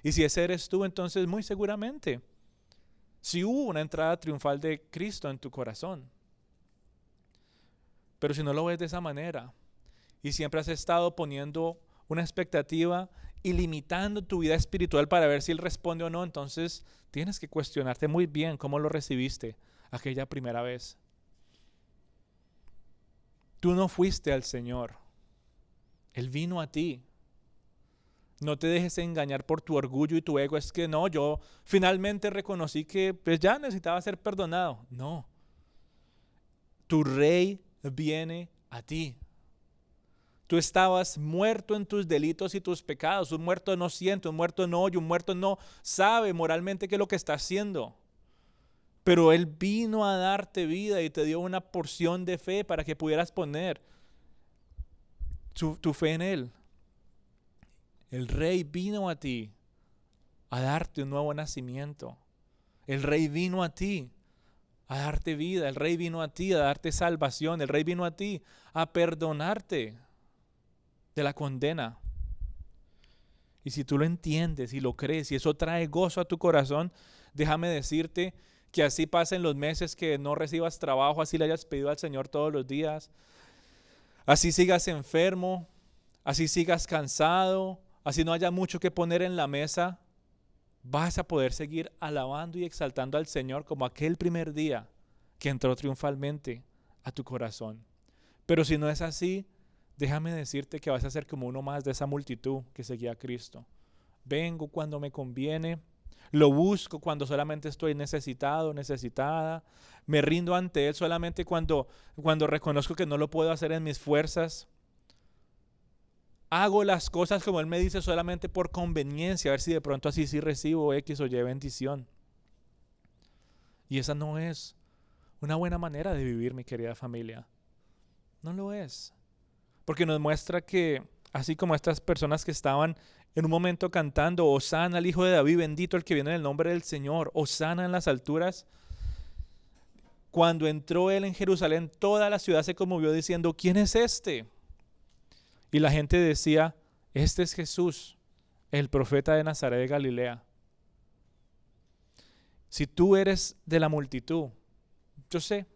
[SPEAKER 2] Y si ese eres tú, entonces muy seguramente si hubo una entrada triunfal de Cristo en tu corazón. Pero si no lo ves de esa manera y siempre has estado poniendo una expectativa y limitando tu vida espiritual para ver si Él responde o no, entonces tienes que cuestionarte muy bien cómo lo recibiste aquella primera vez. Tú no fuiste al Señor. Él vino a ti. No te dejes engañar por tu orgullo y tu ego. Es que no, yo finalmente reconocí que pues ya necesitaba ser perdonado. No. Tu Rey viene a ti. Tú estabas muerto en tus delitos y tus pecados. Un muerto no siente, un muerto no oye, un muerto no sabe moralmente qué es lo que está haciendo. Pero Él vino a darte vida y te dio una porción de fe para que pudieras poner tu fe en Él. El Rey vino a ti a darte un nuevo nacimiento. El Rey vino a ti a darte vida. El Rey vino a ti a darte salvación. El Rey vino a ti a perdonarte de la condena. Y si tú lo entiendes y lo crees y eso trae gozo a tu corazón, déjame decirte que así pasen los meses que no recibas trabajo, así le hayas pedido al Señor todos los días, así sigas enfermo, así sigas cansado, así no haya mucho que poner en la mesa, vas a poder seguir alabando y exaltando al Señor como aquel primer día que entró triunfalmente a tu corazón. Pero si no es así, déjame decirte que vas a ser como uno más de esa multitud que seguía a Cristo. Vengo cuando me conviene, lo busco cuando solamente estoy necesitado, necesitada, me rindo ante Él solamente cuando reconozco que no lo puedo hacer en mis fuerzas. Hago las cosas como Él me dice solamente por conveniencia, a ver si de pronto así sí recibo X o Y bendición. Y esa no es una buena manera de vivir, mi querida familia. No lo es. Porque nos muestra que, así como estas personas que estaban en un momento cantando, Hosana al Hijo de David, bendito el que viene en el nombre del Señor, Hosana en las alturas, cuando entró Él en Jerusalén, toda la ciudad se conmovió diciendo, ¿quién es este? Y la gente decía, este es Jesús, el profeta de Nazaret de Galilea. Si tú eres de la multitud, yo sé,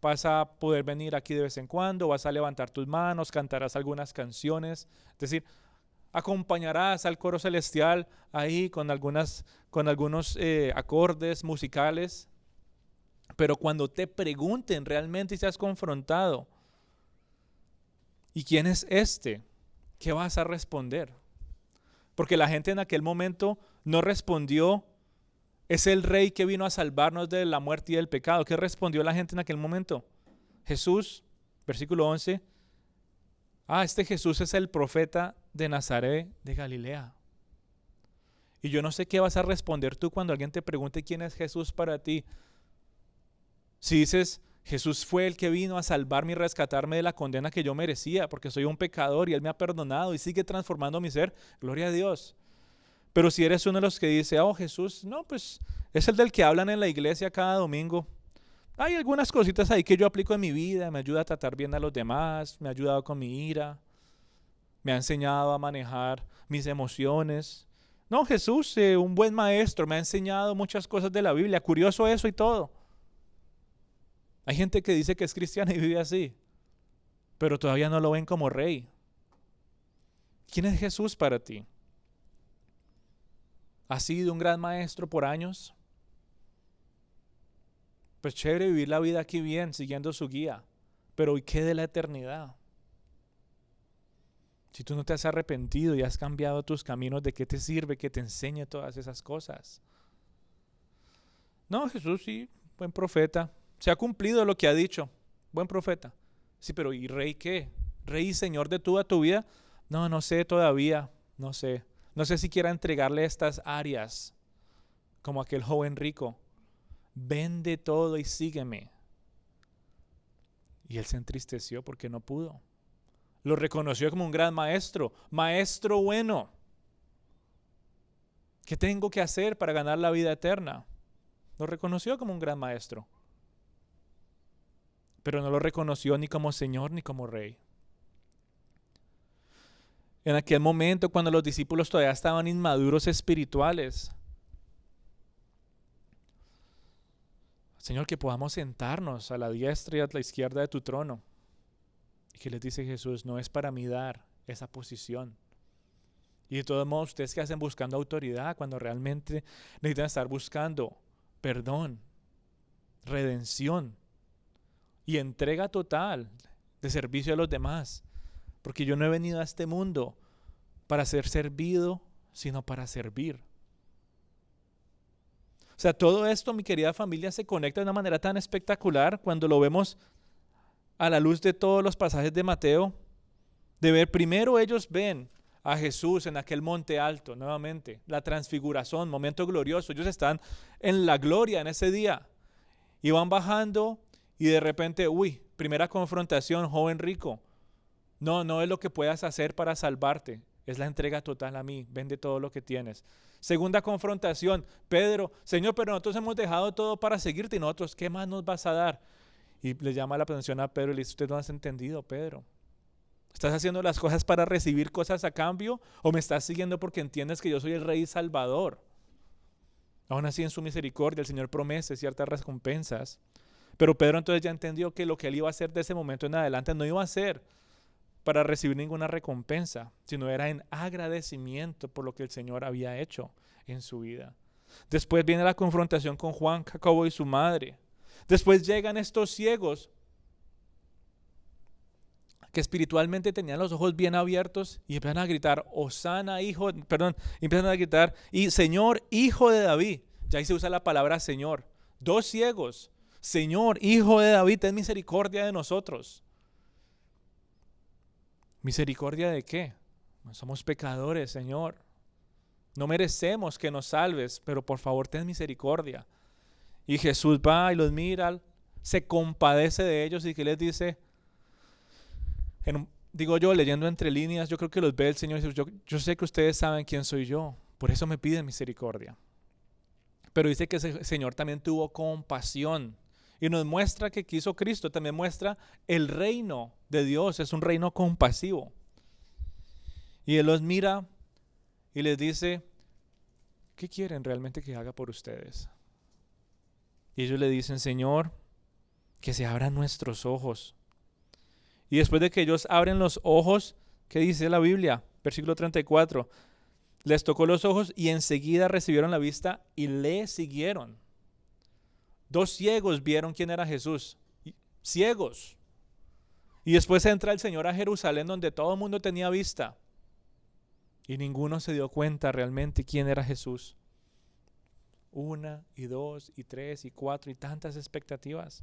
[SPEAKER 2] vas a poder venir aquí de vez en cuando, vas a levantar tus manos, cantarás algunas canciones, es decir, acompañarás al coro celestial ahí con algunos acordes musicales, pero cuando te pregunten realmente y seas confrontado, ¿y quién es este? ¿Qué vas a responder? Porque la gente en aquel momento no respondió, es el rey que vino a salvarnos de la muerte y del pecado. ¿Qué respondió la gente en aquel momento? Jesús, versículo 11, este Jesús es el profeta de Nazaret de Galilea. Y yo no sé qué vas a responder tú cuando alguien te pregunte quién es Jesús para ti. Si dices, Jesús fue el que vino a salvarme y rescatarme de la condena que yo merecía, porque soy un pecador y Él me ha perdonado y sigue transformando mi ser, gloria a Dios. Pero si eres uno de los que dice, Jesús, no, pues es el del que hablan en la iglesia cada domingo. Hay algunas cositas ahí que yo aplico en mi vida, me ayuda a tratar bien a los demás, me ha ayudado con mi ira, me ha enseñado a manejar mis emociones. No, Jesús, un buen maestro, me ha enseñado muchas cosas de la Biblia, curioso eso y todo. Hay gente que dice que es cristiana y vive así, pero todavía no lo ven como rey. ¿Quién es Jesús para ti? ¿Has sido un gran maestro por años? Pues chévere vivir la vida aquí bien, siguiendo su guía, pero ¿y qué de la eternidad? Si tú no te has arrepentido y has cambiado tus caminos, ¿de qué te sirve que te enseñe todas esas cosas? No, Jesús sí, buen profeta. Se ha cumplido lo que ha dicho. Buen profeta. Sí, pero ¿y rey qué? ¿Rey y señor de toda tu vida? No sé todavía. No sé. No sé si quiera entregarle estas áreas como aquel joven rico. Vende todo y sígueme. Y él se entristeció porque no pudo. Lo reconoció como un gran maestro. Maestro bueno. ¿Qué tengo que hacer para ganar la vida eterna? Lo reconoció como un gran maestro. Pero no lo reconoció ni como Señor ni como Rey. En aquel momento, cuando los discípulos todavía estaban inmaduros espirituales, Señor, que podamos sentarnos a la diestra y a la izquierda de tu trono. Y que les dice Jesús, no es para mí dar esa posición. Y de todos modos, ustedes que hacen buscando autoridad cuando realmente necesitan estar buscando perdón, redención y entrega total de servicio a los demás. Porque yo no he venido a este mundo para ser servido, sino para servir. O sea, todo esto, mi querida familia, se conecta de una manera tan espectacular cuando lo vemos a la luz de todos los pasajes de Mateo. De ver, primero ellos ven a Jesús en aquel monte alto, nuevamente, la transfiguración, momento glorioso. Ellos están en la gloria en ese día. Y van bajando y de repente, primera confrontación, joven rico. No es lo que puedas hacer para salvarte, es la entrega total a mí, vende todo lo que tienes. Segunda confrontación, Pedro, Señor, pero nosotros hemos dejado todo para seguirte y nosotros, ¿qué más nos vas a dar? Y le llama la atención a Pedro y le dice, usted no has entendido, Pedro. ¿Estás haciendo las cosas para recibir cosas a cambio o me estás siguiendo porque entiendes que yo soy el Rey y Salvador? Aún así, en su misericordia, el Señor promete ciertas recompensas. Pero Pedro entonces ya entendió que lo que él iba a hacer de ese momento en adelante no iba a ser para recibir ninguna recompensa, sino era en agradecimiento por lo que el Señor había hecho en su vida. Después viene la confrontación con Juan, Jacobo y su madre. Después llegan estos ciegos que espiritualmente tenían los ojos bien abiertos y empiezan a gritar, Hosana, empiezan a gritar, y Señor, hijo de David. Ya ahí se usa la palabra Señor. Dos ciegos, Señor, hijo de David, ten misericordia de nosotros. ¿Misericordia de qué? Somos pecadores, Señor. No merecemos que nos salves, pero por favor ten misericordia. Y Jesús va y los mira, se compadece de ellos y que les dice, digo yo, leyendo entre líneas, yo creo que los ve el Señor y dice, yo sé que ustedes saben quién soy yo, por eso me piden misericordia. Pero dice que ese Señor también tuvo compasión y nos muestra que quiso Cristo, también muestra el reino de Dios, es un reino compasivo. Y Él los mira y les dice, ¿qué quieren realmente que haga por ustedes? Y ellos le dicen, Señor, que se abran nuestros ojos. Y después de que ellos abren los ojos, ¿qué dice la Biblia? Versículo 34. Les tocó los ojos y enseguida recibieron la vista y le siguieron. Dos ciegos vieron quién era Jesús. Ciegos. Y después entra el Señor a Jerusalén donde todo el mundo tenía vista. Y ninguno se dio cuenta realmente quién era Jesús. 1 y 2 y 3 y 4 y tantas expectativas.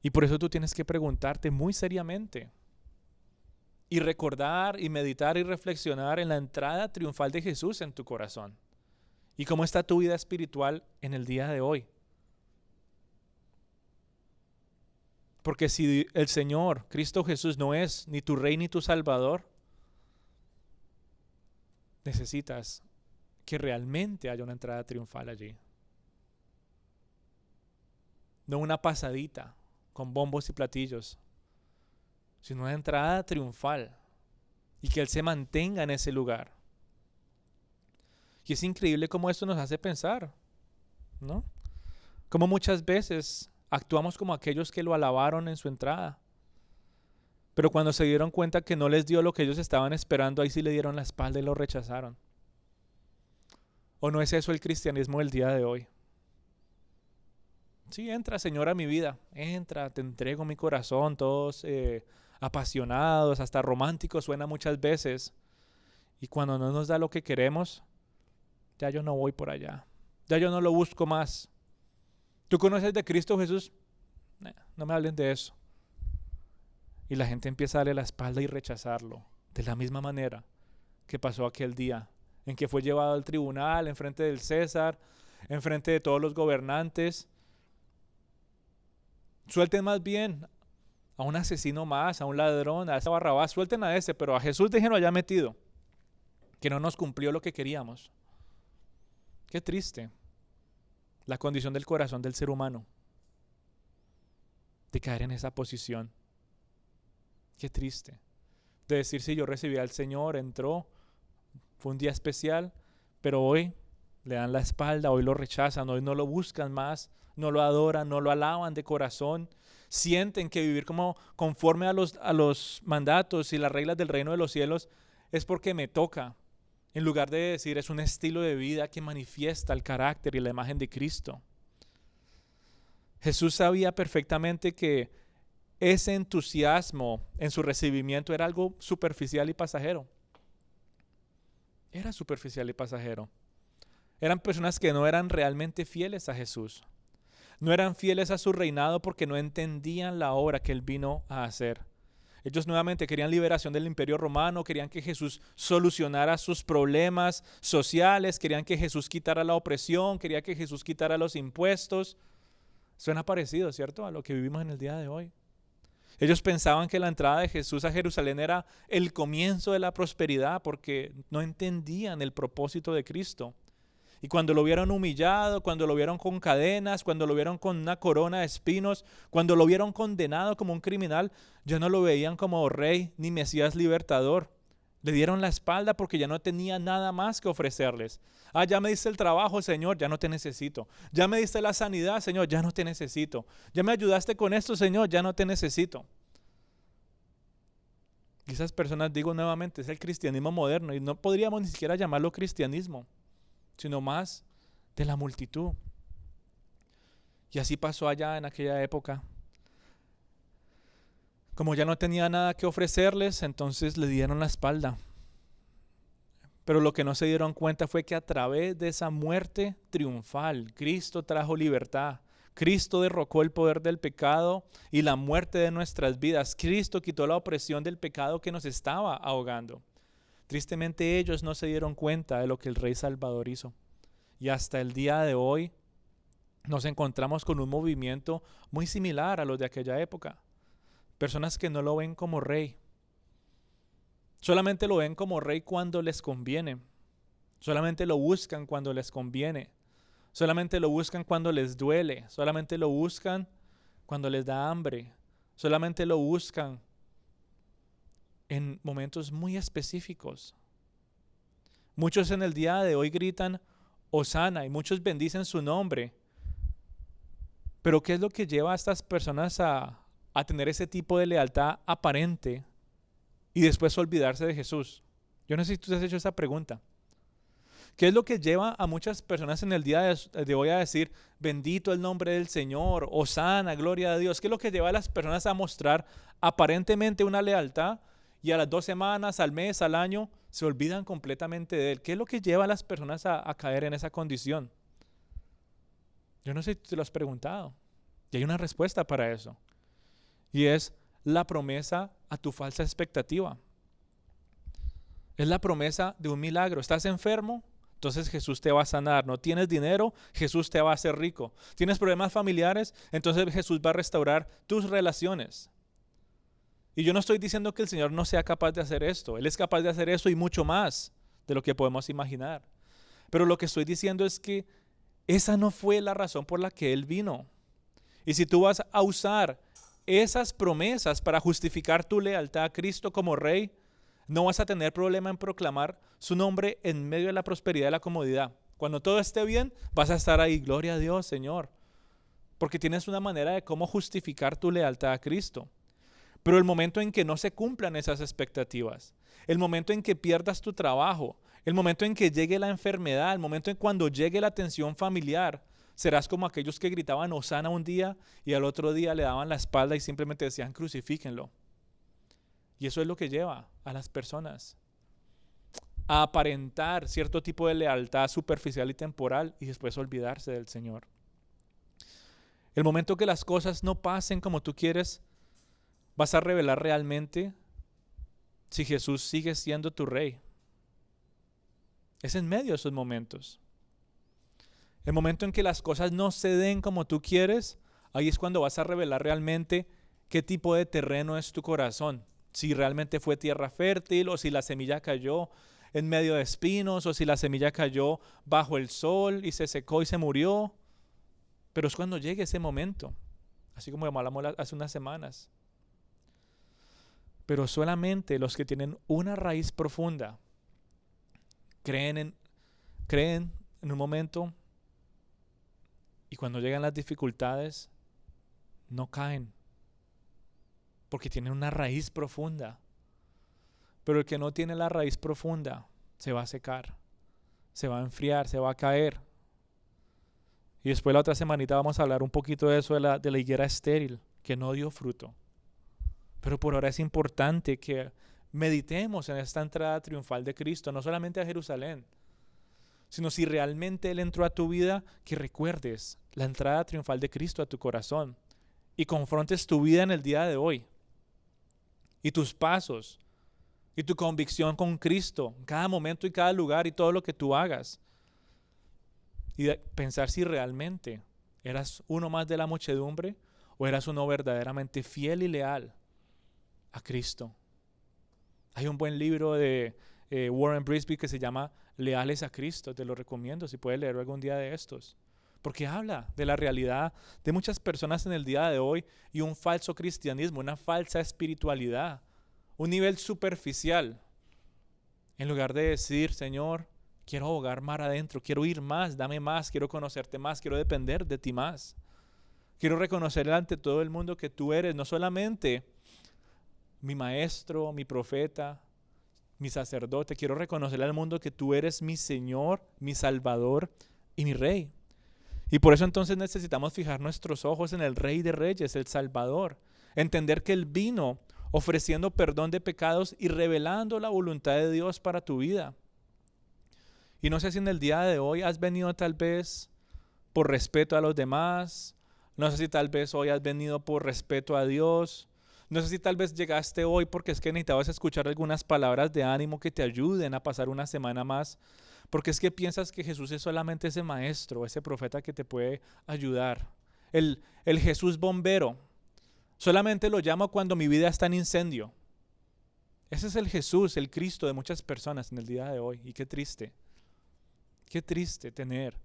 [SPEAKER 2] Y por eso tú tienes que preguntarte muy seriamente y recordar y meditar y reflexionar en la entrada triunfal de Jesús en tu corazón. ¿Y cómo está tu vida espiritual en el día de hoy? Porque si el Señor, Cristo Jesús, no es ni tu Rey ni tu Salvador, necesitas que realmente haya una entrada triunfal allí. No una pasadita con bombos y platillos, sino una entrada triunfal y que Él se mantenga en ese lugar. Y es increíble cómo esto nos hace pensar, ¿no? Como muchas veces actuamos como aquellos que lo alabaron en su entrada, pero cuando se dieron cuenta que no les dio lo que ellos estaban esperando, ahí sí le dieron la espalda y lo rechazaron. ¿O no es eso el cristianismo del día de hoy? Sí, entra, Señor, a mi vida. Entra, te entrego mi corazón. Todos apasionados, hasta románticos suena muchas veces. Y cuando no nos da lo que queremos, ya yo no voy por allá. Ya yo no lo busco más. ¿Tú conoces de Cristo Jesús? No me hablen de eso. Y la gente empieza a darle la espalda y rechazarlo. De la misma manera que pasó aquel día en que fue llevado al tribunal, enfrente del César, enfrente de todos los gobernantes. Suelten más bien a un asesino más, a un ladrón, a ese Barrabás, suelten a ese, pero a Jesús déjenlo allá metido, que no nos cumplió lo que queríamos. Qué triste la condición del corazón del ser humano, de caer en esa posición. Qué triste, de decir si yo recibí al Señor, entró, fue un día especial, pero hoy le dan la espalda, hoy lo rechazan, hoy no lo buscan más, no lo adoran, no lo alaban de corazón, sienten que vivir como conforme a los mandatos y las reglas del reino de los cielos es porque me toca, en lugar de decir es un estilo de vida que manifiesta el carácter y la imagen de Cristo. Jesús sabía perfectamente que ese entusiasmo en su recibimiento era algo superficial y pasajero. Era superficial y pasajero. Eran personas que no eran realmente fieles a Jesús. No eran fieles a su reinado porque no entendían la obra que Él vino a hacer. Ellos nuevamente querían liberación del Imperio Romano, querían que Jesús solucionara sus problemas sociales, querían que Jesús quitara la opresión, querían que Jesús quitara los impuestos. Suena parecido, ¿cierto?, a lo que vivimos en el día de hoy. Ellos pensaban que la entrada de Jesús a Jerusalén era el comienzo de la prosperidad porque no entendían el propósito de Cristo. Y cuando lo vieron humillado, cuando lo vieron con cadenas, cuando lo vieron con una corona de espinos, cuando lo vieron condenado como un criminal, ya no lo veían como rey ni Mesías libertador. Le dieron la espalda porque ya no tenía nada más que ofrecerles. Ya me diste el trabajo, Señor, ya no te necesito. Ya me diste la sanidad, Señor, ya no te necesito. Ya me ayudaste con esto, Señor, ya no te necesito. Y esas personas, digo nuevamente, es el cristianismo moderno y no podríamos ni siquiera llamarlo cristianismo, sino más de la multitud. Y así pasó allá en aquella época. Como ya no tenía nada que ofrecerles, entonces le dieron la espalda. Pero lo que no se dieron cuenta fue que a través de esa muerte triunfal, Cristo trajo libertad. Cristo derrocó el poder del pecado y la muerte de nuestras vidas. Cristo quitó la opresión del pecado que nos estaba ahogando. Tristemente ellos no se dieron cuenta de lo que el Rey Salvador hizo. Y hasta el día de hoy nos encontramos con un movimiento muy similar a los de aquella época. Personas que no lo ven como rey. Solamente lo ven como rey cuando les conviene. Solamente lo buscan cuando les conviene. Solamente lo buscan cuando les duele. Solamente lo buscan cuando les da hambre. Solamente lo buscan en momentos muy específicos. Muchos en el día de hoy gritan Hosana y muchos bendicen su nombre. Pero ¿qué es lo que lleva a estas personas a tener ese tipo de lealtad aparente y después olvidarse de Jesús? Yo no sé si tú te has hecho esa pregunta. ¿Qué es lo que lleva a muchas personas en el día de hoy a decir bendito el nombre del Señor, Hosana, gloria a Dios? ¿Qué es lo que lleva a las personas a mostrar aparentemente una lealtad y a las 2 semanas, al mes, al año se olvidan completamente de Él? ¿Qué es lo que lleva a las personas a caer en esa condición? Yo no sé si te lo has preguntado. Y hay una respuesta para eso. Y es la promesa a tu falsa expectativa. Es la promesa de un milagro. ¿Estás enfermo? Entonces Jesús te va a sanar. ¿No tienes dinero? Jesús te va a hacer rico. ¿Tienes problemas familiares? Entonces Jesús va a restaurar tus relaciones. Y yo no estoy diciendo que el Señor no sea capaz de hacer esto. Él es capaz de hacer eso y mucho más de lo que podemos imaginar. Pero lo que estoy diciendo es que esa no fue la razón por la que Él vino. Y si tú vas a usar esas promesas para justificar tu lealtad a Cristo como Rey, no vas a tener problema en proclamar su nombre en medio de la prosperidad y la comodidad. Cuando todo esté bien, vas a estar ahí, gloria a Dios, Señor. Porque tienes una manera de cómo justificar tu lealtad a Cristo. Pero el momento en que no se cumplan esas expectativas, el momento en que pierdas tu trabajo, el momento en que llegue la enfermedad, el momento en cuando llegue la tensión familiar, serás como aquellos que gritaban Hosana un día y al otro día le daban la espalda y simplemente decían crucifíquenlo. Y eso es lo que lleva a las personas a aparentar cierto tipo de lealtad superficial y temporal y después olvidarse del Señor. El momento que las cosas no pasen como tú quieres, vas a revelar realmente si Jesús sigue siendo tu Rey. Es en medio de esos momentos. El momento en que las cosas no se den como tú quieres, ahí es cuando vas a revelar realmente qué tipo de terreno es tu corazón. Si realmente fue tierra fértil o si la semilla cayó en medio de espinos o si la semilla cayó bajo el sol y se secó y se murió. Pero es cuando llegue ese momento, así como hablamos hace unas semanas. Pero solamente los que tienen una raíz profunda creen en un momento y cuando llegan las dificultades no caen porque tienen una raíz profunda. Pero el que no tiene la raíz profunda se va a secar, se va a enfriar, se va a caer. Y después la otra semanita vamos a hablar un poquito de eso de la higuera estéril que no dio fruto. Pero por ahora es importante que meditemos en esta entrada triunfal de Cristo, no solamente a Jerusalén, sino si realmente Él entró a tu vida, que recuerdes la entrada triunfal de Cristo a tu corazón y confrontes tu vida en el día de hoy y tus pasos y tu convicción con Cristo en cada momento y cada lugar y todo lo que tú hagas y pensar si realmente eras uno más de la muchedumbre o eras uno verdaderamente fiel y leal a Cristo. Hay un buen libro de Warren Brisby que se llama Leales a Cristo. Te lo recomiendo si puedes leerlo algún día de estos. Porque habla de la realidad de muchas personas en el día de hoy y un falso cristianismo, una falsa espiritualidad, un nivel superficial. En lugar de decir, Señor, quiero ahogar mar adentro, quiero ir más, dame más, quiero conocerte más, quiero depender de ti más. Quiero reconocer ante todo el mundo que tú eres no solamente mi maestro, mi profeta, mi sacerdote. Quiero reconocerle al mundo que tú eres mi Señor, mi Salvador y mi Rey. Y por eso entonces necesitamos fijar nuestros ojos en el Rey de Reyes, el Salvador. Entender que Él vino ofreciendo perdón de pecados y revelando la voluntad de Dios para tu vida. Y no sé si en el día de hoy has venido tal vez por respeto a los demás. No sé si tal vez hoy has venido por respeto a Dios. No sé si tal vez llegaste hoy porque es que necesitabas escuchar algunas palabras de ánimo que te ayuden a pasar una semana más. Porque es que piensas que Jesús es solamente ese maestro, ese profeta que te puede ayudar. El Jesús bombero. Solamente lo llamo cuando mi vida está en incendio. Ese es el Jesús, el Cristo de muchas personas en el día de hoy. Y qué triste tener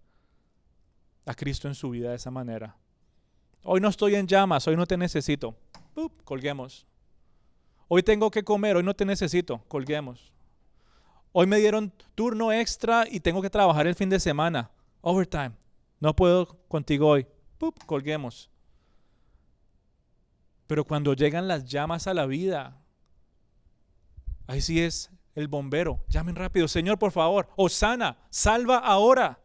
[SPEAKER 2] a Cristo en su vida de esa manera. Hoy no estoy en llamas, hoy no te necesito. Colguemos. Hoy tengo que comer, hoy no te necesito. Colguemos. Hoy me dieron turno extra y tengo que trabajar el fin de semana. Overtime. No puedo contigo hoy. Colguemos. Pero cuando llegan las llamas a la vida, ahí sí es el bombero. Llamen rápido. Señor, por favor. Hosana, salva ahora.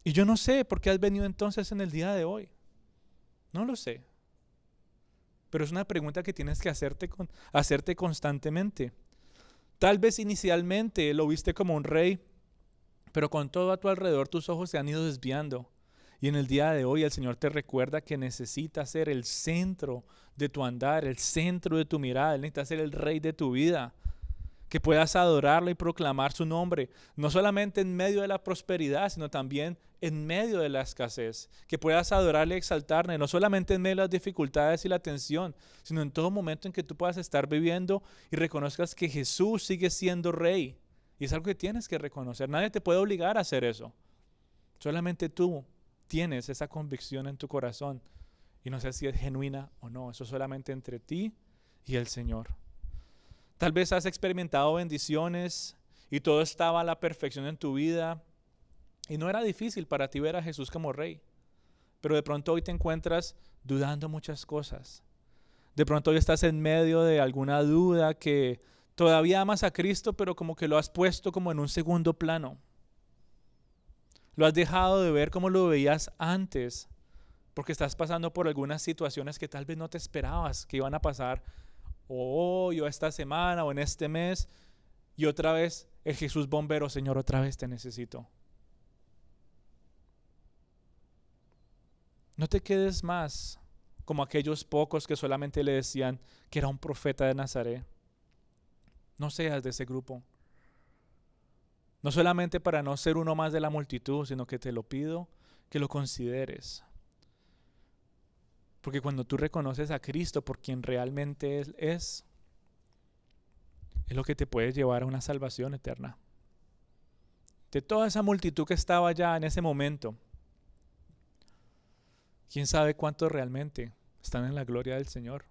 [SPEAKER 2] Y yo no sé por qué has venido entonces en el día de hoy. No lo sé. Pero es una pregunta que tienes que hacerte constantemente. Tal vez inicialmente lo viste como un rey, pero con todo a tu alrededor tus ojos se han ido desviando. Y en el día de hoy el Señor te recuerda que necesitas ser el centro de tu andar, el centro de tu mirada. Él necesita ser el rey de tu vida. Que puedas adorarlo y proclamar su nombre, no solamente en medio de la prosperidad, sino también en medio de la escasez. Que puedas adorarle y exaltarle, no solamente en medio de las dificultades y la tensión, sino en todo momento en que tú puedas estar viviendo y reconozcas que Jesús sigue siendo rey. Y es algo que tienes que reconocer. Nadie te puede obligar a hacer eso. Solamente tú tienes esa convicción en tu corazón. Y no sé si es genuina o no. Eso es solamente entre ti y el Señor. Tal vez has experimentado bendiciones y todo estaba a la perfección en tu vida y no era difícil para ti ver a Jesús como rey. Pero de pronto hoy te encuentras dudando muchas cosas. De pronto hoy estás en medio de alguna duda que todavía amas a Cristo, pero como que lo has puesto como en un segundo plano. Lo has dejado de ver como lo veías antes, porque estás pasando por algunas situaciones que tal vez no te esperabas que iban a pasar o hoy o esta semana o en este mes, y otra vez el Jesús bombero, Señor, otra vez te necesito. No te quedes más como aquellos pocos que solamente le decían que era un profeta de Nazaret. No seas de ese grupo. No solamente para no ser uno más de la multitud, sino que te lo pido que lo consideres. Porque cuando tú reconoces a Cristo por quien realmente Él es lo que te puede llevar a una salvación eterna. De toda esa multitud que estaba allá en ese momento, ¿quién sabe cuántos realmente están en la gloria del Señor?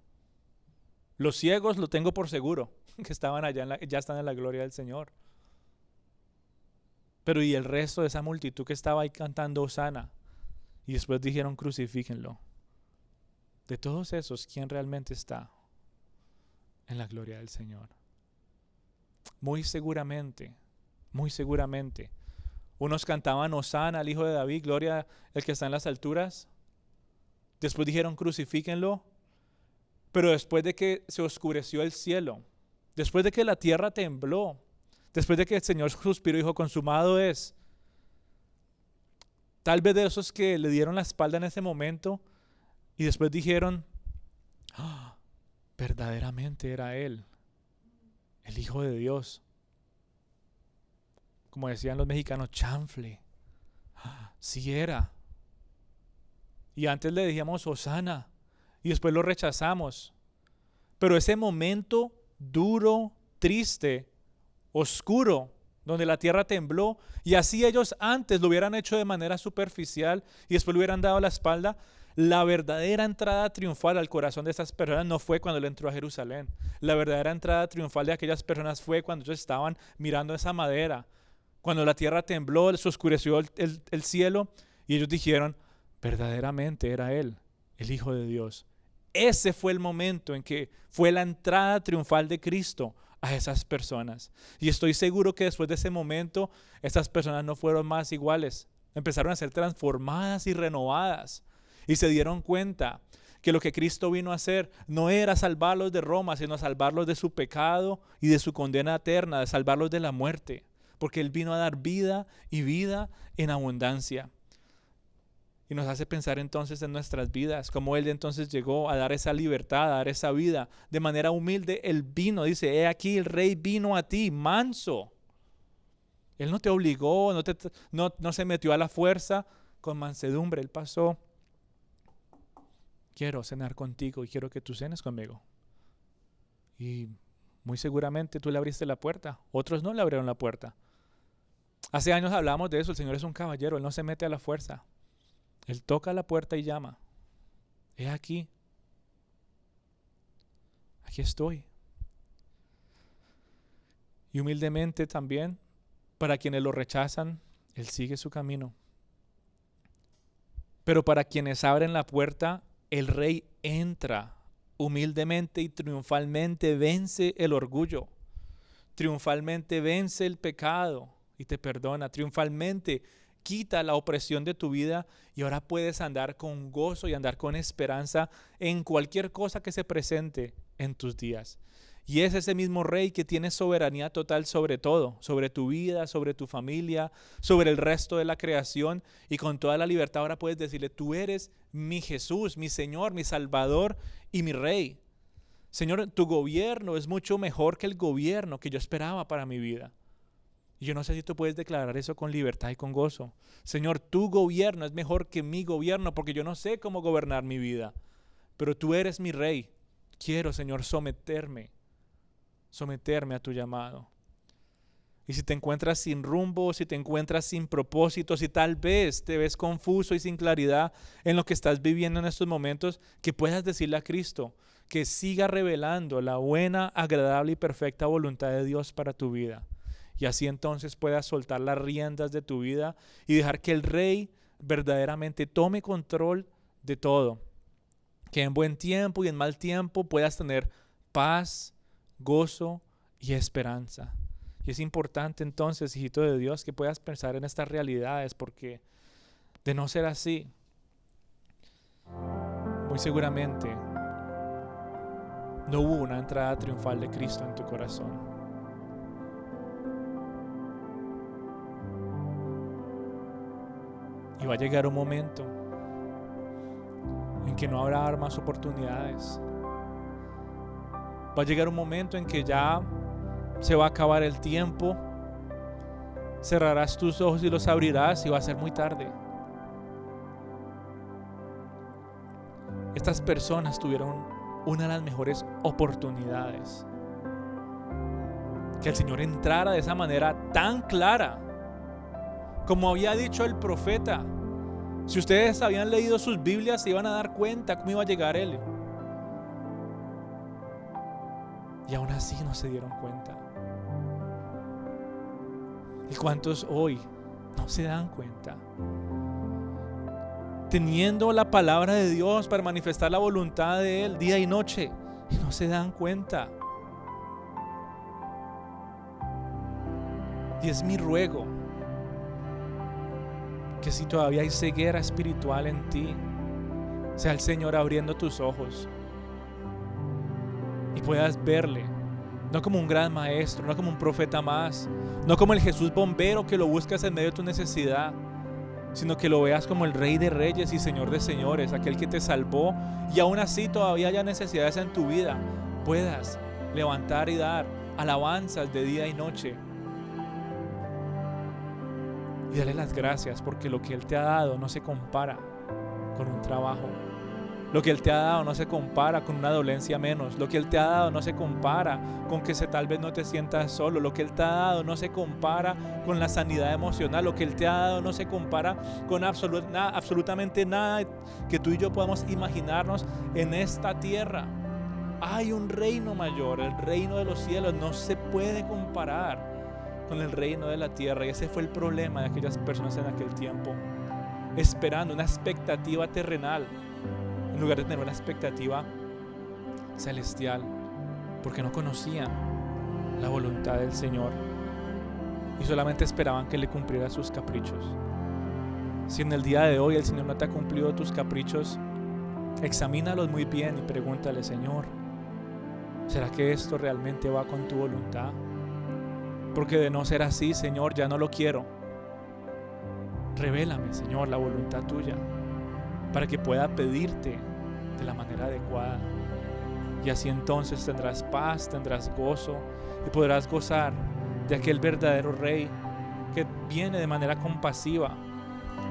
[SPEAKER 2] Los ciegos lo tengo por seguro, que estaban allá, ya están en la gloria del Señor. Pero y el resto de esa multitud que estaba ahí cantando Hosana, y después dijeron crucifíquenlo. De todos esos, ¿quién realmente está en la gloria del Señor? Muy seguramente, unos cantaban Hosana al Hijo de David, gloria al que está en las alturas. Después dijeron crucifíquenlo, pero después de que se oscureció el cielo, después de que la tierra tembló, después de que el Señor suspiró y dijo consumado es, tal vez de esos que le dieron la espalda en ese momento, y después dijeron, verdaderamente era Él, el Hijo de Dios. Como decían los mexicanos, chanfle. Sí era. Y antes le decíamos Hosana, y después lo rechazamos. Pero ese momento duro, triste, oscuro, donde la tierra tembló, y así ellos antes lo hubieran hecho de manera superficial y después le hubieran dado la espalda, la verdadera entrada triunfal al corazón de esas personas no fue cuando él entró a Jerusalén. La verdadera entrada triunfal de aquellas personas fue cuando ellos estaban mirando esa madera. Cuando la tierra tembló, se oscureció el cielo y ellos dijeron, verdaderamente era Él, el Hijo de Dios, Ese fue el momento en que fue la entrada triunfal de Cristo a esas personas. Y estoy seguro que después de ese momento, esas personas no fueron más iguales. Empezaron a ser transformadas y renovadas. Y se dieron cuenta que lo que Cristo vino a hacer no era salvarlos de Roma, sino salvarlos de su pecado y de su condena eterna, de salvarlos de la muerte. Porque Él vino a dar vida y vida en abundancia. Y nos hace pensar entonces en nuestras vidas, cómo Él entonces llegó a dar esa libertad, a dar esa vida. De manera humilde Él vino, dice, he aquí el Rey vino a ti, manso. Él no te obligó, no se metió a la fuerza, con mansedumbre Él pasó. Quiero cenar contigo y quiero que tú cenes conmigo. Y muy seguramente tú le abriste la puerta, otros no le abrieron la puerta. Hace años hablamos de eso, el Señor es un caballero, Él no se mete a la fuerza. Él toca la puerta y llama. He aquí. Aquí estoy. Y humildemente también, para quienes lo rechazan, Él sigue su camino. Pero para quienes abren la puerta, el Rey entra humildemente y triunfalmente vence el orgullo. Triunfalmente vence el pecado y te perdona. Triunfalmente quita la opresión de tu vida y ahora puedes andar con gozo y andar con esperanza en cualquier cosa que se presente en tus días. Y es ese mismo Rey que tiene soberanía total sobre todo, sobre tu vida, sobre tu familia, sobre el resto de la creación, y con toda la libertad ahora puedes decirle, tú eres mi Jesús, mi Señor, mi Salvador y mi Rey. Señor, tu gobierno es mucho mejor que el gobierno que yo esperaba para mi vida. Y yo no sé si tú puedes declarar eso con libertad y con gozo. Señor, tu gobierno es mejor que mi gobierno porque yo no sé cómo gobernar mi vida. Pero tú eres mi Rey. Quiero, Señor, someterme a tu llamado. Y si te encuentras sin rumbo, si te encuentras sin propósito, si tal vez te ves confuso y sin claridad en lo que estás viviendo en estos momentos, que puedas decirle a Cristo que siga revelando la buena, agradable y perfecta voluntad de Dios para tu vida. Y así entonces puedas soltar las riendas de tu vida y dejar que el Rey verdaderamente tome control de todo. Que en buen tiempo y en mal tiempo puedas tener paz, gozo y esperanza. Y es importante entonces, hijito de Dios, que puedas pensar en estas realidades, porque de no ser así, muy seguramente no hubo una entrada triunfal de Cristo en tu corazón. Y va a llegar un momento en que no habrá más oportunidades. Va a llegar un momento en que ya se va a acabar el tiempo. Cerrarás tus ojos y los abrirás y va a ser muy tarde. Estas personas tuvieron una de las mejores oportunidades. Que el Señor entrara de esa manera tan clara. Como había dicho el profeta, si ustedes habían leído sus Biblias se iban a dar cuenta cómo iba a llegar Él. Y aún así no se dieron cuenta. ¿Y cuántos hoy no se dan cuenta? Teniendo la palabra de Dios para manifestar la voluntad de Él día y noche, y no se dan cuenta. Y es mi ruego que si todavía hay ceguera espiritual en ti, sea el Señor abriendo tus ojos y puedas verle, no como un gran maestro, no como un profeta más, no como el Jesús bombero que lo buscas en medio de tu necesidad, sino que lo veas como el Rey de Reyes y Señor de Señores, aquel que te salvó, y aún así todavía haya necesidades en tu vida, puedas levantar y dar alabanzas de día y noche. Y dale las gracias porque lo que Él te ha dado no se compara con un trabajo. Lo que Él te ha dado no se compara con una dolencia menos. Lo que Él te ha dado no se compara con que tal vez no te sientas solo. Lo que Él te ha dado no se compara con la sanidad emocional. Lo que Él te ha dado no se compara con absolutamente nada que tú y yo podamos imaginarnos en esta tierra. Hay un reino mayor, el reino de los cielos no se puede comparar con el reino de la tierra. Y ese fue el problema de aquellas personas en aquel tiempo, esperando una expectativa terrenal en lugar de tener una expectativa celestial, porque no conocían la voluntad del Señor y solamente esperaban que le cumpliera sus caprichos. Si en el día de hoy el Señor no te ha cumplido tus caprichos, examínalos muy bien y pregúntale: Señor, ¿será que esto realmente va con tu voluntad? Porque de no ser así, Señor, ya no lo quiero. Revélame, Señor, la voluntad tuya, para que pueda pedirte de la manera adecuada. Y así entonces tendrás paz, tendrás gozo y podrás gozar de aquel verdadero Rey que viene de manera compasiva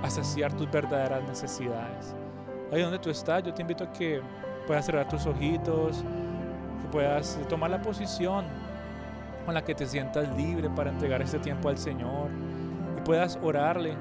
[SPEAKER 2] a saciar tus verdaderas necesidades. Ahí donde tú estás, yo te invito a que puedas cerrar tus ojitos, que puedas tomar la posición con la que te sientas libre para entregar este tiempo al Señor y puedas orarle